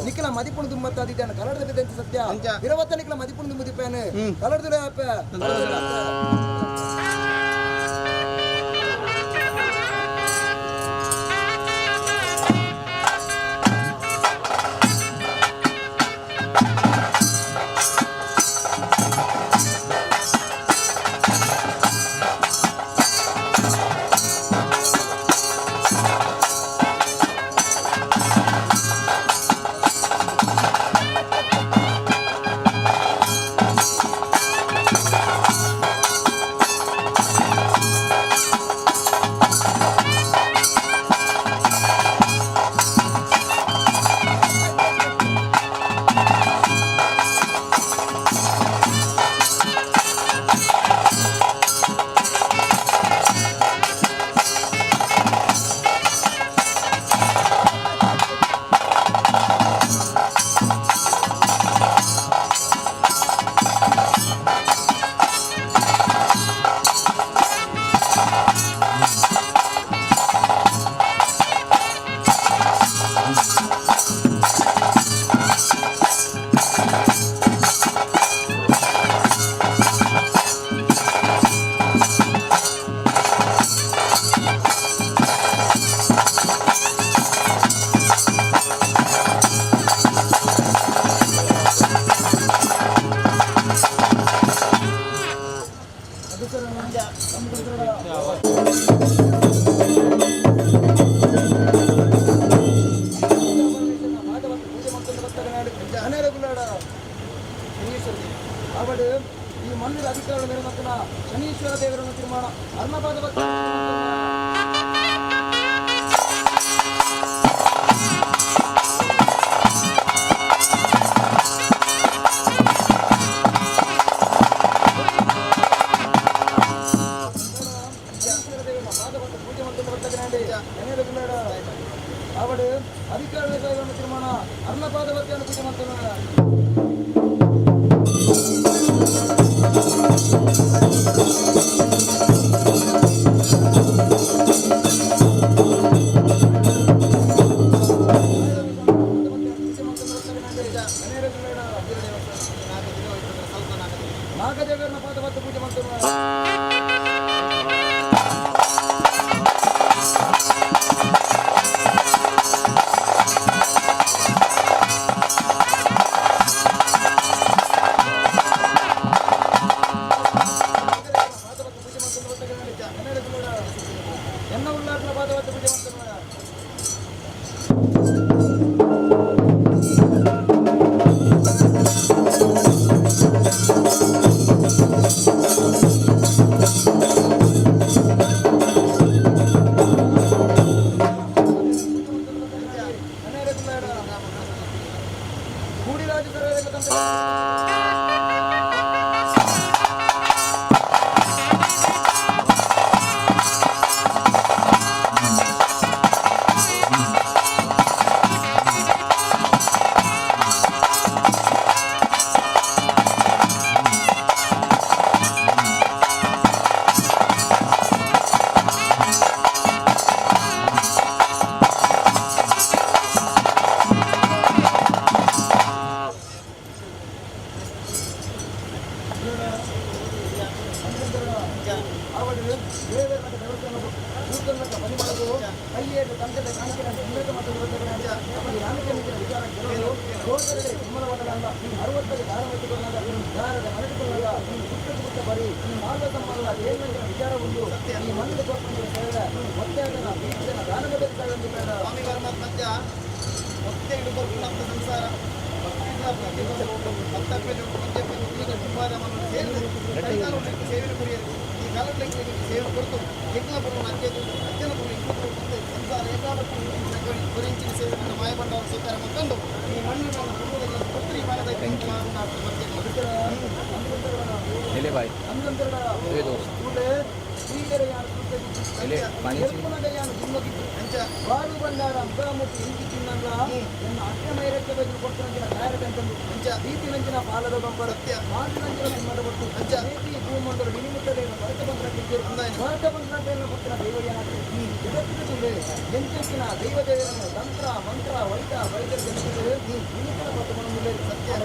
ನಿಖಿಲ ಮದಿಪುಣ ತುಂಬತ್ತಾದಿದ್ದಾನೆ ಕಲಡದ ಬಿದ್ದಂತೆ ಸತ್ಯ ಇರವತ್ತ ನಿಖಿಲ ಮದಿಪುಣ ತುಂಬದಿಪ್ಪಾನೆ ಕಲಡದ ಅವಳು ಈ ಮಣ್ಣಿನ ಅಧಿಕಾರ ಮೇಲೆ ಮಕ್ಕಳ ಶನೀಶ್ವರ ದೇವರನ್ನು ತೀರ್ಮಾನ ಅನ್ನಪಾದ ಅವಳು ಅಧಿಕಾರ ದೇವರನ್ನು ತೀರ್ಮಾನ ಅನ್ನಪಾದ ಭಕ್ತಿಯನ್ನು ಪೂಜೆ ಮಾಡ್ತಾನೆ ನಾಗದೇವರನ್ನ ಪಾದವತ್ತ ಪೂಜೆ ಮಾಡ್ತಾರೆ ಎನ್ನ ಉಲ್ಲಾಸನ ಪಾದವತ್ತ ಪೂಜೆ ಮಾಡ್ತಾರೆ ಕೂಡಿರಾಜ ಅವಳು ದೇವರ ದೇವಸ್ಥಾನ ಕೂತನಕ ಬಲಿ ಮಾಡೋದು ಕೈಯಲ್ಲಿ ತಂದೆದ ಕಾಣಿಕೆಯನ್ನು ಉನ್ನತ ಮಟ್ಟದ ವಿಚಾರ ಕೆಲವರು ಗೋಚರಡೆ ನಿಮ್ಮಲವಾದಲ್ಲ 60ರಲ್ಲಿ ಧಾರವತ್ತಿಕೊಂಡಾಗ ಧಾರದ ಮರಟಿಕೊಂಡಾಗ ಪುಟ್ಟ ಬರೀ ಮಾರ್ಗ ಸಂಬಂಧ ದೇವರ ವಿಚಾರ ಒಂದು ಈ ಮಣ್ಣಿನ ತೋರ್ಪಂದಿರ ಸೇವೆ ಮತ್ತೆ ಅದನ್ನು ಬೀಜನ ದಾನದ ಬೇಕಾದಂತೆ ಬೇಡ ಸ್ವಾಮಿವಾರ ಮಧ್ಯ ಮತ್ತೆ ಹಿಡಿದು ನಮ್ಮ ಸಂಸಾರ ಸೇವೆ ಕುರಿಯರು ಈ ಕಾಲಕ್ಕೆ ಸೇವೆ ಕೊಡ್ತು ಹೆಗ್ಲ ಬರುವ ಅಜ್ಜನ ಬರುವ ಇನ್ನೊಬ್ಬರು ಮತ್ತೆ ಸಂಸಾರ ಏಕಾಲಕ್ಕೆ ಗುರಿಂಚಿನ ಸೇವೆಯನ್ನು ಮಾಯಬಂಡವರು ಸ್ವೀಕಾರ ಮಾಡ್ಕೊಂಡು ಈ ಮಣ್ಣಿನ ಪುತ್ರಿ ಭಾಗದ टंकी ले भाई ये दोस्त ले पानी వారు బండారు అబ్బాముఖి ఇంటి చిన్నంగా నిన్న అట్టమైరಕ್ಕೆ బదులు కొట్టునంచిన కాయరకంటం దీతి నంచిన పాలద బంపర మాటి నంచిన సిమ్మడబట్టు నీతి భూమండలు వినిముట్టలేన భరత బంధనకి భరత బంధనపైన పుట్టిన దైవయానికి జగత్తుకుండే ఎంచెక్కిన దైవదేవులను తంత్ర మంత్ర వైట వైద్య జంతువులు ఇనిముట్టల పట్టుకొనుండే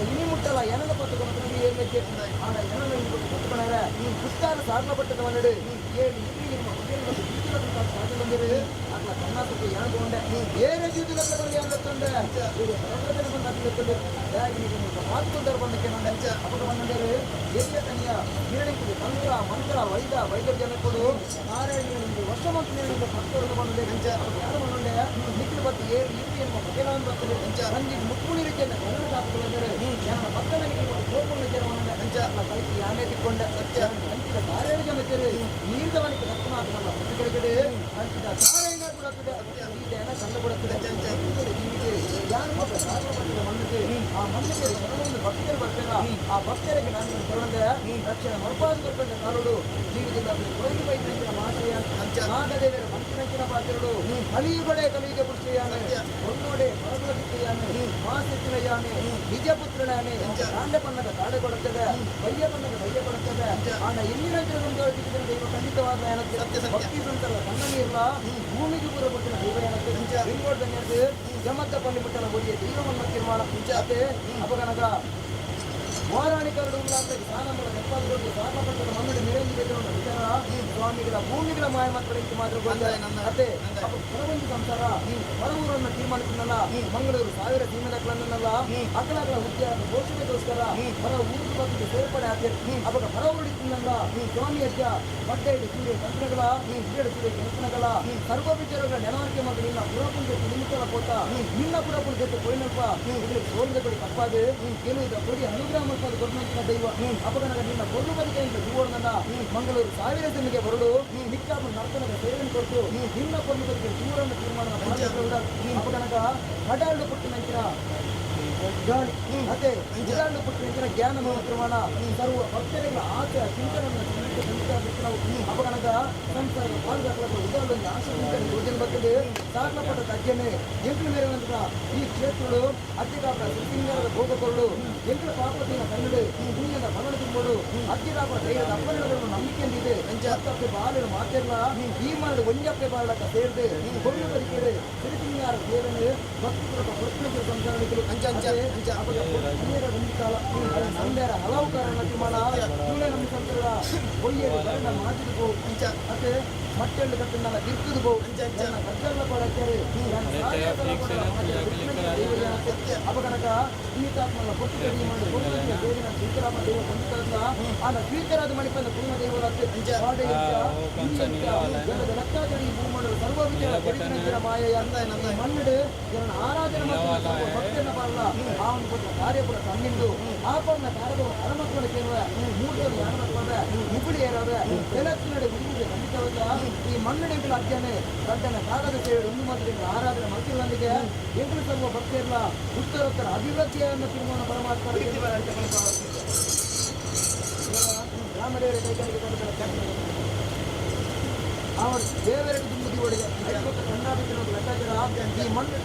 ఇనిముట్టల ఎనల పట్టుకొనుంది ఏమే చేస్తున్నాయి ఆడ ఎనల పట్టుకొనరా పుస్తకాలు సార్ల పట్టుకొనడు ఏడు ఇల్లు అట్లా కన్నాకు ఏనుకుండే వేరే జీతులు ఏనుకుండే మాతుకుంటారు పండుగ అప్పుడు పండుగ ఏరియా కన్యా కిరణికి తంత్ర మంత్ర వైద్య వైద్య జనకుడు నారాయణ వర్షమంతుని భక్తులు పండుగ ఏనుకుండే నిక్కులు బట్టి ఏడు ఇల్లు ఒకేలాంటి భక్తులు రంజి ముక్కుని చెందిన కన్ను కాపులు పక్కన కోపంలో చేరమన్నా అట్లా కలిసి ఆమె తిక్కొండే మంచిగా నారాయణ జనకుడు నీరుదవానికి రత్నాథ్ వల్ల పుట్టుకెళ్ళి మంచిగా నారాయణ కూడా ఈటైనా కళ్ళు కూడా ఆ మన్నుకి భక్తులు పట్టగా ఆ భక్తులకి నన్ను చూడండి రక్షణ మర్పాదుకుంటున్న కారుడు జీవితంలో కోరికపై పెంచిన మాటయ్యాను నాగదేవి మంచి నచ్చిన పాత్రుడు కలియుగడే కలియుగ పుష్టియాను ఒన్నోడే పరకులకి చేయాను మా శక్తులయ్యాను నిజపుత్రుడని కాండ పండగ కాడ కొడుతుంది వయ్య పండగ వయ్య కొడుతుంది ఆయన ఎన్ని రంగులతో దైవ ఖండితవాద భక్తి సంతల కన్న నీరులా భూమికి పూర పుట్టిన దైవయానికి ఇంకోటి ధన్యత జమత్త పల్లి ముట్టల పోయే దైవమన్న తీర్మానం అయితే అపగనగా వారానికరుడు ఉన్నంతటి స్థానంలో నెప్పాలు సార్ల పట్టిన మన్నుడు నిరేంద్ర దగ్గర ఉన్న విచార స్వామిಗಳ ಭೂಮಿಗಳ ಮಾಯಮಾತ್ಮಳಿಕೆ ಮಾತ್ರ ಅತ್ತೆ ಹೊರಬಂದು ಸಂಸಾರ ಹೊರಊರನ್ನ ತೀರ್ಮಾನಿಸಿನಲ್ಲ ಮಂಗಳೂರು 1000 ತೀರ್ಮಾನಗಳನ್ನಲ್ಲ ಅಕ್ಕಲಗಳ ಉದ್ಯೋಗ ಘೋಷಣೆಗೋಸ್ಕರ ಹೊರ ಊರು ಬಗ್ಗೆ ಸೇರ್ಪಡೆ ಆಗ್ತದೆ ಅವಾಗ ಹೊರ ಉಳಿತಿನಲ್ಲ ಸ್ವಾಮಿ ಅಜ್ಜ ಬಟ್ಟೆ ಸೂರ್ಯ ತಂತ್ರಗಳ ಸೂರ್ಯ ಕೆಲಸಗಳ ಸರ್ವ ವಿಚಾರಗಳ ನೆನವರಿಕೆ ಮಾಡಿ ನಿನ್ನ ಪುರಪುನ ಜೊತೆ ನಿಮಿತ್ತಲ ಕೋಟ ನಿನ್ನ ಪುರಪುನ ಜೊತೆ ಕೊಯ್ನಲ್ಪ ಇದಕ್ಕೆ ಸೋಲಿದ ಕೊಡಿ ತಪ್ಪಾದು ಕೆಲವು ಕೊಡಿ ಅನುಗ್ರಹ ಮಾಡ್ಕೊಂಡು ಕೊಡ್ನಂತಿನ ದೈವ ಅಪಗನಗ ನಿನ್ನ ಕೊಡು ಬದುಕೆಯಿಂದ ಜೀವನನ್ನ ಮಂಗಳೂರು 1000 ಜನರಿಗೆ ಬರಡು ನಿಕ್ಕಾಪ ನರ್ತನದ ಸೇವೆಯನ್ನು ಕೊಟ್ಟು ನಿನ್ನ ಕೊಡು ಬದುಕೆ ಜೀವನ ತೀರ್ಮಾನ ಅಪಗನಗ ಕಡಾಳು ಪುಟ್ಟಿನಂಚಿನ ಗಾಳಿ ಅದೇ ಗಿಡಾಳು ಪುಟ್ಟಿನಂಚಿನ ಜ್ಞಾನ ಪ್ರಮಾಣ ಸರ್ವ ಭಕ್ತರಿಗಳ ಆಸೆ ಚಿಂತನೆಯನ್ನು ಅಪಗನಗ ಸಂಸಾರ ಪಾಲ್ಗಾಕలకు ఉదాహరణ ఆశించని రోజుల బట్టి సార్లపడ్డ తగ్గనే ఎంకుల మేరనంత ఈ క్షేత్రుడు అద్దెకాపడ సింగರದ ಭೋಗಕೊರಡು ಎಂಕಲ ಪಾಪತಿನ ಕನ್ನಡೆ ಪುಣ್ಯದ ಫಲನ ತುಂಬಡು ಅದ್ದೆಕಾಪಡ ಧೈರ್ಯದ ಅಪ್ಪಣೆಗಳನ್ನು ನಂಬಿಕೆಯಲ್ಲಿದೆ ಅಂಚಪ್ಪೆ ಬಾಲರು ಮಾತೆಲ್ಲ ಈ ಮರಡು ಒಂಜಪ್ಪೆ ಬಾಳಕ ಸೇರಿದೆ ಕೊಟ್ಟು ಬದುಕಿದೆ ಸಿರಿಸಿಂಗಾರ ಸೇವನೆ ಭಕ್ತರು ಹೊರತುಪಡಿಸಿದ ಸಂಸಾರಿಕರು ಅಪಗ ಕಾಲ ಸಂದೇರ ಹಲವು ಕಾರಣ ತಿಮ್ಮಳ ಇವಳೆ ನಮ್ಮ ಸಂತರ ಒಯ್ಯರು ಬರಣ ಮಾತಿಗೆ ಹೋಗು ಅತ್ತೆ ಮಟ್ಟೆళ్ళు ಕಟ್ಟಿನಲ್ಲ ಗಿರ್ತದು ಹೋಗು ಗದ್ದಲ್ಲ ಕೊಡಕ್ಕೆರೆ ಅಪಗನಕ ಈತಾತ್ಮಲ್ಲ ಕೊಟ್ಟು ಕಡಿಮೆ ಮಾಡಿ ಕೊಟ್ಟು ದೇವಿನ ಶ್ರೀಕರಾಮ ದೇವ ಸಂತರಲ್ಲ ಆನ ಸ್ವೀಕರಾದ ಮಣಿಪಂದ ಪೂರ್ಣ ದೇವರತ್ತೆ ಲಕ್ಷಾಜಡಿ ಭೂಮಂಡಲ ಸರ್ವ ವಿಚಾರ ಕಡಿಮೆ ಮಾಯ ಮಣ್ಣು ಇವನ ಆರಾಧನೆ ಮಾಡಿ ಭಕ್ತಿಯನ್ನ ಬರಲ್ಲ ಅವನು ಕೊಟ್ಟ ಕಾರ್ಯಪುರ ತನ್ನಿಂದು ಆಪನ್ನ ಕಾರ್ಯದ ಹರಮಕ್ಕಳ ಕೇಳುವ ಮೂಟರು ಯಾರಮಕ್ಕಳ ಮುಗುಳಿ ಏರವೆ ಜಲತ್ತಿನಡೆ ಉಳಿಯುವುದು ಖಂಡಿತವಲ್ಲ ಈ ಮಣ್ಣೆಡೆಗಳ ಅಧ್ಯಯನೆ ಗಡ್ಡನ ಕಾಗದ ಸೇವೆ ಒಂದು ಮಾತ್ರ ಆರಾಧನೆ ಮಾಡ್ತಿರುವಂದಿಗೆ ಎಂಟು ಸರ್ವ ಭಕ್ತಿಯಲ್ಲ ಉತ್ತರೋತ್ತರ ಅಭಿವೃದ್ಧಿಯನ್ನು ತೀರ್ಮಾನ ಪರಮಾತ್ಮ ರಾಮದೇವರ ಕೈಗಾರಿಕೆ ಅವರು ದೇವರಿಗೆ ದುಂಬುದಿ ಒಡೆಗೆ ಕಣ್ಣಾಬಿಟ್ಟಿನ ಲೆಕ್ಕಾಚಾರ ಈ ಮಣ್ಣು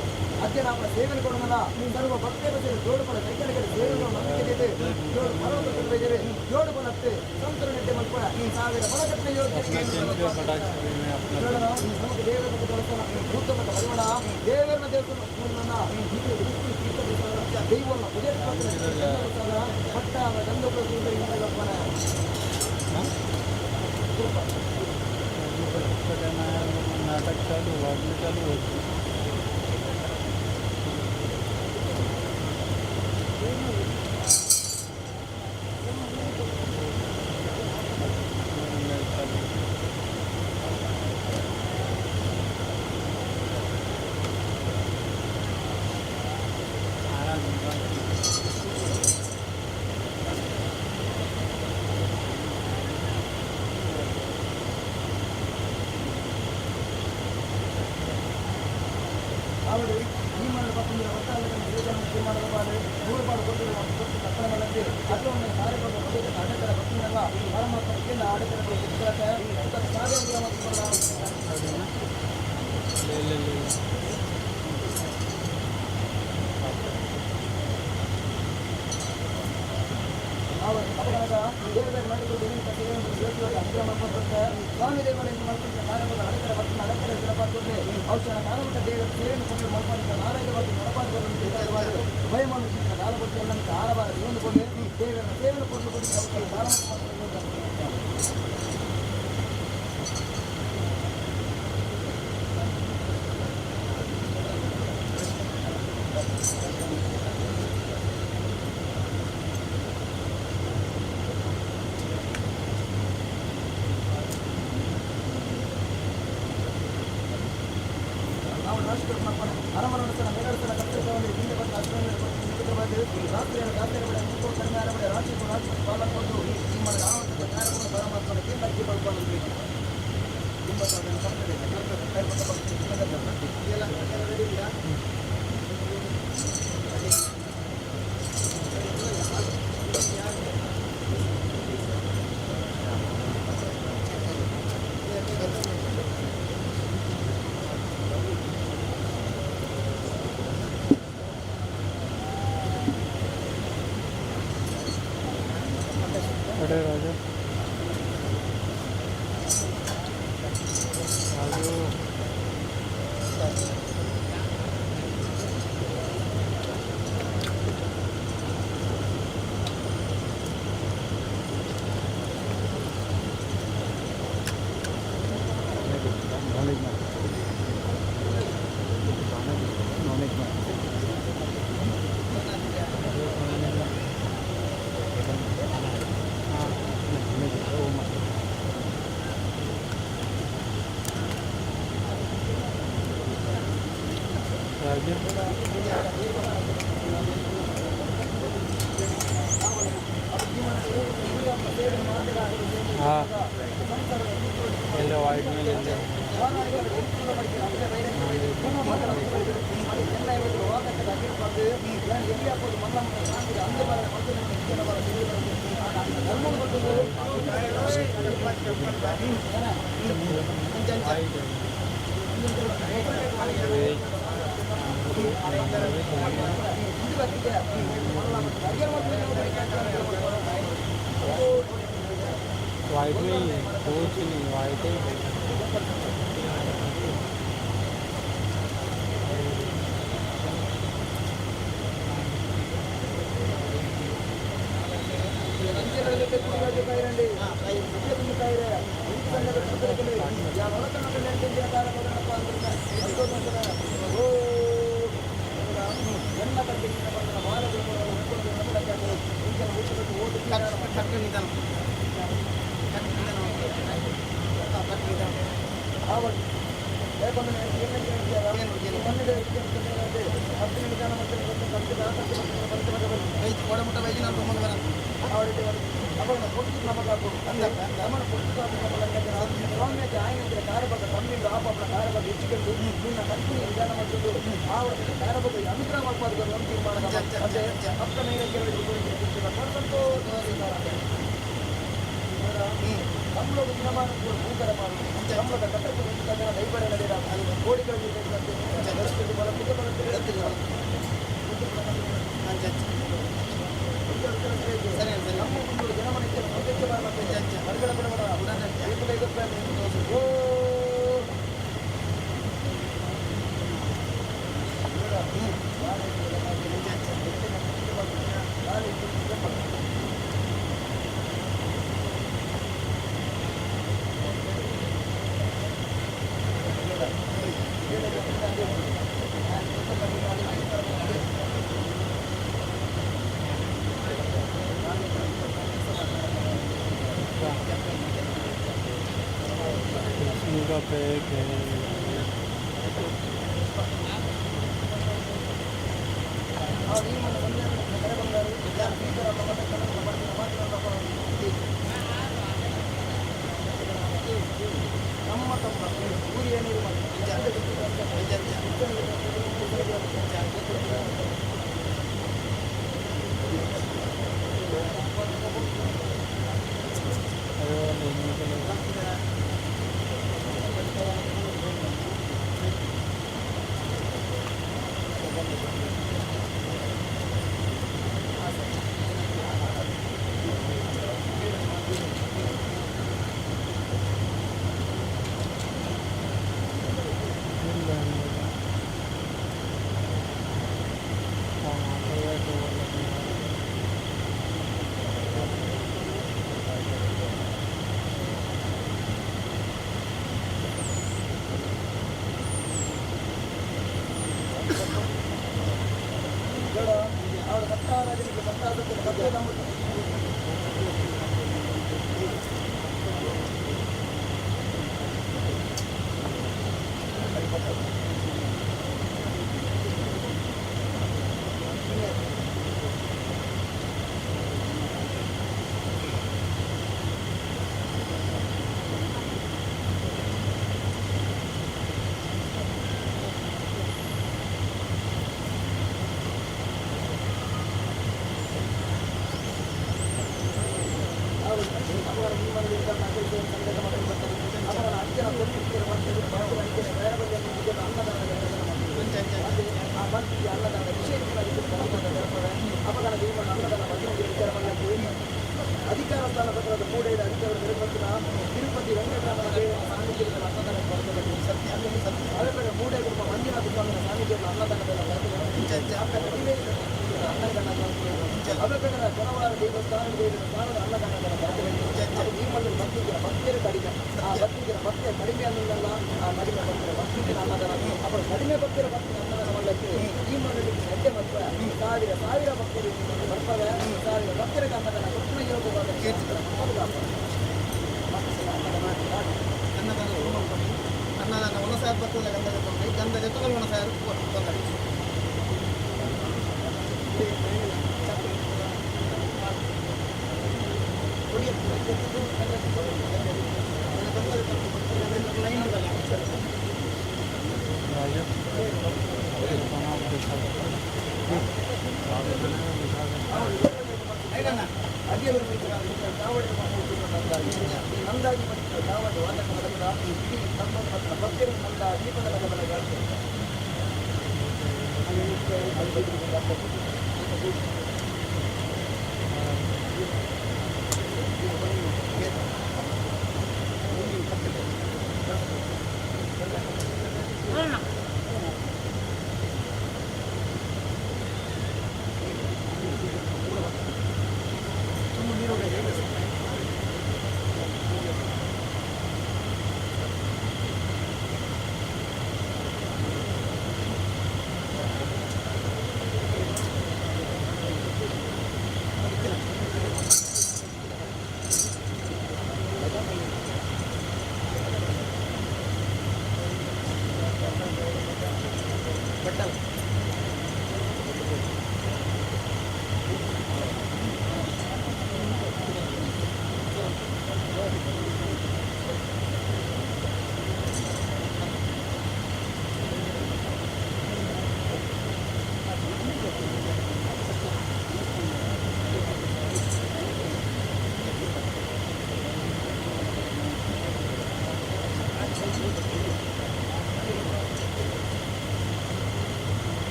ಅಧ್ಯಯನ ಅವರ ಸೇವೆಯನ್ನು ಕೊಡೋಣ ಸರ್ವ ಭಕ್ತಿಯ ಬಗ್ಗೆ ಜೋಡು ಪಡ ಕೈಗಾರಿಕೆ ಸೇವೆಗಳು ನಂಬಿಕೆ ಇದೆ ಜೋಡು ಪರ್ವತ ಕೊಡಬೇಕಿದೆ ಜೋಡು ಬರುತ್ತೆ ಸಂತರ ನೆಟ್ಟೆ ಮಲ್ಪ ಸಾವಿರ ಬಲಕಟ್ಟೆ ನಮಗೆ ದೇವರ ಬಗ್ಗೆ ಕಳಿಸೋಣ ಉತ್ತಮ ಪರಿಮಳ ದೇವರನ್ನ ದೇವಸ್ಥಾನ ದೈವವನ್ನು ಪೂಜೆ ಪಟ್ಟ ಗಂಧಪುರ नाटक चालू वाजले चालू होते ಅವರು ಈ ಮಾಡಲು 19 ವರ್ಷ ಮಾಡದ ಪಾಡು 100 ಪಾಡು ಕೊಟ್ಟು ಕಟ್ಟಡಗಳಲ್ಲಿ ಅದೊಂದು ಕಾರ್ಯಕ್ರಮ ಅಡಕರ ಭಕ್ತಿನಲ್ಲ ಪರಮಾತ್ಮಕ್ಕಿಂತ ಅಡಕರಗಳು ಸಿದ್ಧಾರ್ಥ ಸಾಧನೆ ಸ್ವಾಮಿ ದೇವರಿಂದ ಮಾಡ್ಕೊಂಡ ಕಾರ್ಯವನ್ನು ಅಡಕರ ಭಕ್ತಿನ ಅಡಕರ ಸಿರಪಾತ್ರೆ ಔಷಧ ಕಾಲಮಟ್ಟ ದೇವರ ಸೇವೆಯನ್ನು ಕೊಂಡು ಮಾಡ್ಕೊಂಡು ನಾರಾಯಣವಾಗಿ ನಡಪಾತ್ರೆ ಭಯಮಾನುಷಿಕ ಕಾಲಭಕ್ತಿಯಲ್ಲಂತ ಆರವಾರ ಜೀವನಗೊಂಡು ದೇವರ ಸೇವೆಯನ್ನು ಕೊಂಡು ಅರಮನಸ್ಥನ ಮೇಲಸ್ಥನ ಕರ್ತೃತ್ವವನ್ನು ಹಿಂದೆ ಬಂದ ರಾತ್ರಿ ಕಡಿಮೆ ಆರಬಡೆ ರಾಶಿ ಪಾಲಕೊಂಡು ನಿಮ್ಮ ಕಾರ್ಯವನ್ನು ಪರಮಾತ್ಮನ ಕೇಂದ್ರಕ್ಕೆ ಬರ್ಕೊಂಡು अरे राजा हाँ येलो वाइट में ले लो वाइट में ही है कुछ नहीं वाइट है ಅವರ ನಿಮ್ಮಲ್ಲಿ ಸಂದೇಶ ಮಾಡಿ ಬರ್ತಾರೆ ಅವರ ಅಂಚನ ಕೊಟ್ಟಿಗೆ ಬರ್ತಾರೆ ಅಂಚನ ಬೇರೆ ಬಗ್ಗೆ ಅನ್ನದಾನ ಆ ಭಕ್ತಿಗೆ ಅನ್ನದಾನ ವಿಶೇಷವಾಗಿ ಅಪಘಾತ ಜೀವನ ಅನ್ನದಾನ ಬಗ್ಗೆ ವಿಚಾರ ಮಾಡಲಿಕ್ಕೆ ಅಧಿಕಾರ ಸ್ಥಾನ ಪತ್ರದ ಮೂಡೆಯ ಅಧಿಕಾರ ನಿರ್ಬಂಧನ ತಿರುಪತಿ ವೆಂಕಟರಾಮನ ದೇವರ ಸಾನ್ನಿಧ್ಯದ ಅನ್ನದಾನ ಬರ್ತದೆ ಅದೇ ಕಡೆ ಮೂಡೆ ಕುಟುಂಬ ಮಂಜುನಾಥ ಸ್ವಾಮಿಯ ಸಾನ್ನಿಧ್ಯದ ಅನ್ನದಾನದ ಅಭಯಕಡರ ಜನವಾರ ದೇವಸ್ಥಾನ ಸ್ಥಾನದ ಅನ್ನದಾನದ ಬರ್ತದೆ ನಿಮ್ಮಲ್ಲಿ ಭಕ್ತಿಯರು ಕಡಿಮೆ ಆ ಭಕ್ತಿಯ ಕಡಿಮೆ ಅನ್ನೋದಲ್ಲ ಆ ಕಡಿಮೆ ಭಕ್ತಿಯ ಭಕ್ತಿಯ ಅನ್ನದಾನ ಅವರು ಕಡಿಮೆ ಭಕ್ತಿಯ ಭಕ್ತಿಯ ಅನ್ನದಾನ ಮಾಡಲಿಕ್ಕೆ ಈ ಮಾಡಲಿಕ್ಕೆ ಹೆಜ್ಜೆ ಮಾತ್ರ ಸಾವಿರ ಭಕ್ತರು ಬರ್ತಾರೆ ಸಾವಿರ ಭಕ್ತರಿಗೆ ಅನ್ನದಾನ ಕೃಷ್ಣ ಯೋಗವಾದ ಅನ್ನದಾನ ಒಣಸಾರು ಬರ್ತದೆ ಗಂಧದ ತೊಂದರೆ ಗಂಧ ಜೊತೆಗಳು ಒಣಸಾರು ತೊಂದರೆ ನಂದಾಗಿ ಚಾವಡಿ ವಾದಕ ಭಕ್ತರು ನಂದ ದೀಪದ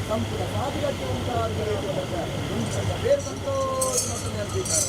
ಸಂಪುಟ ಸಾಧಿಗಟ್ಟಿ ಉಂಟಾದ ಬೇರೆ ಸಂತೋಷ ನೆನಪಿದ್ದಾರೆ.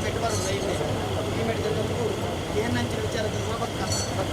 ಮೆಟ್ಟು ಬರೋದು ಇಲ್ಲಿ ಈ ಮೆಟ್ಟಿದಲ್ಲಿ ಒಂದು ಕೂಡು ಏನಂಚಿನ ವಿಚಾರದಲ್ಲಿ ಬಕ್ಕ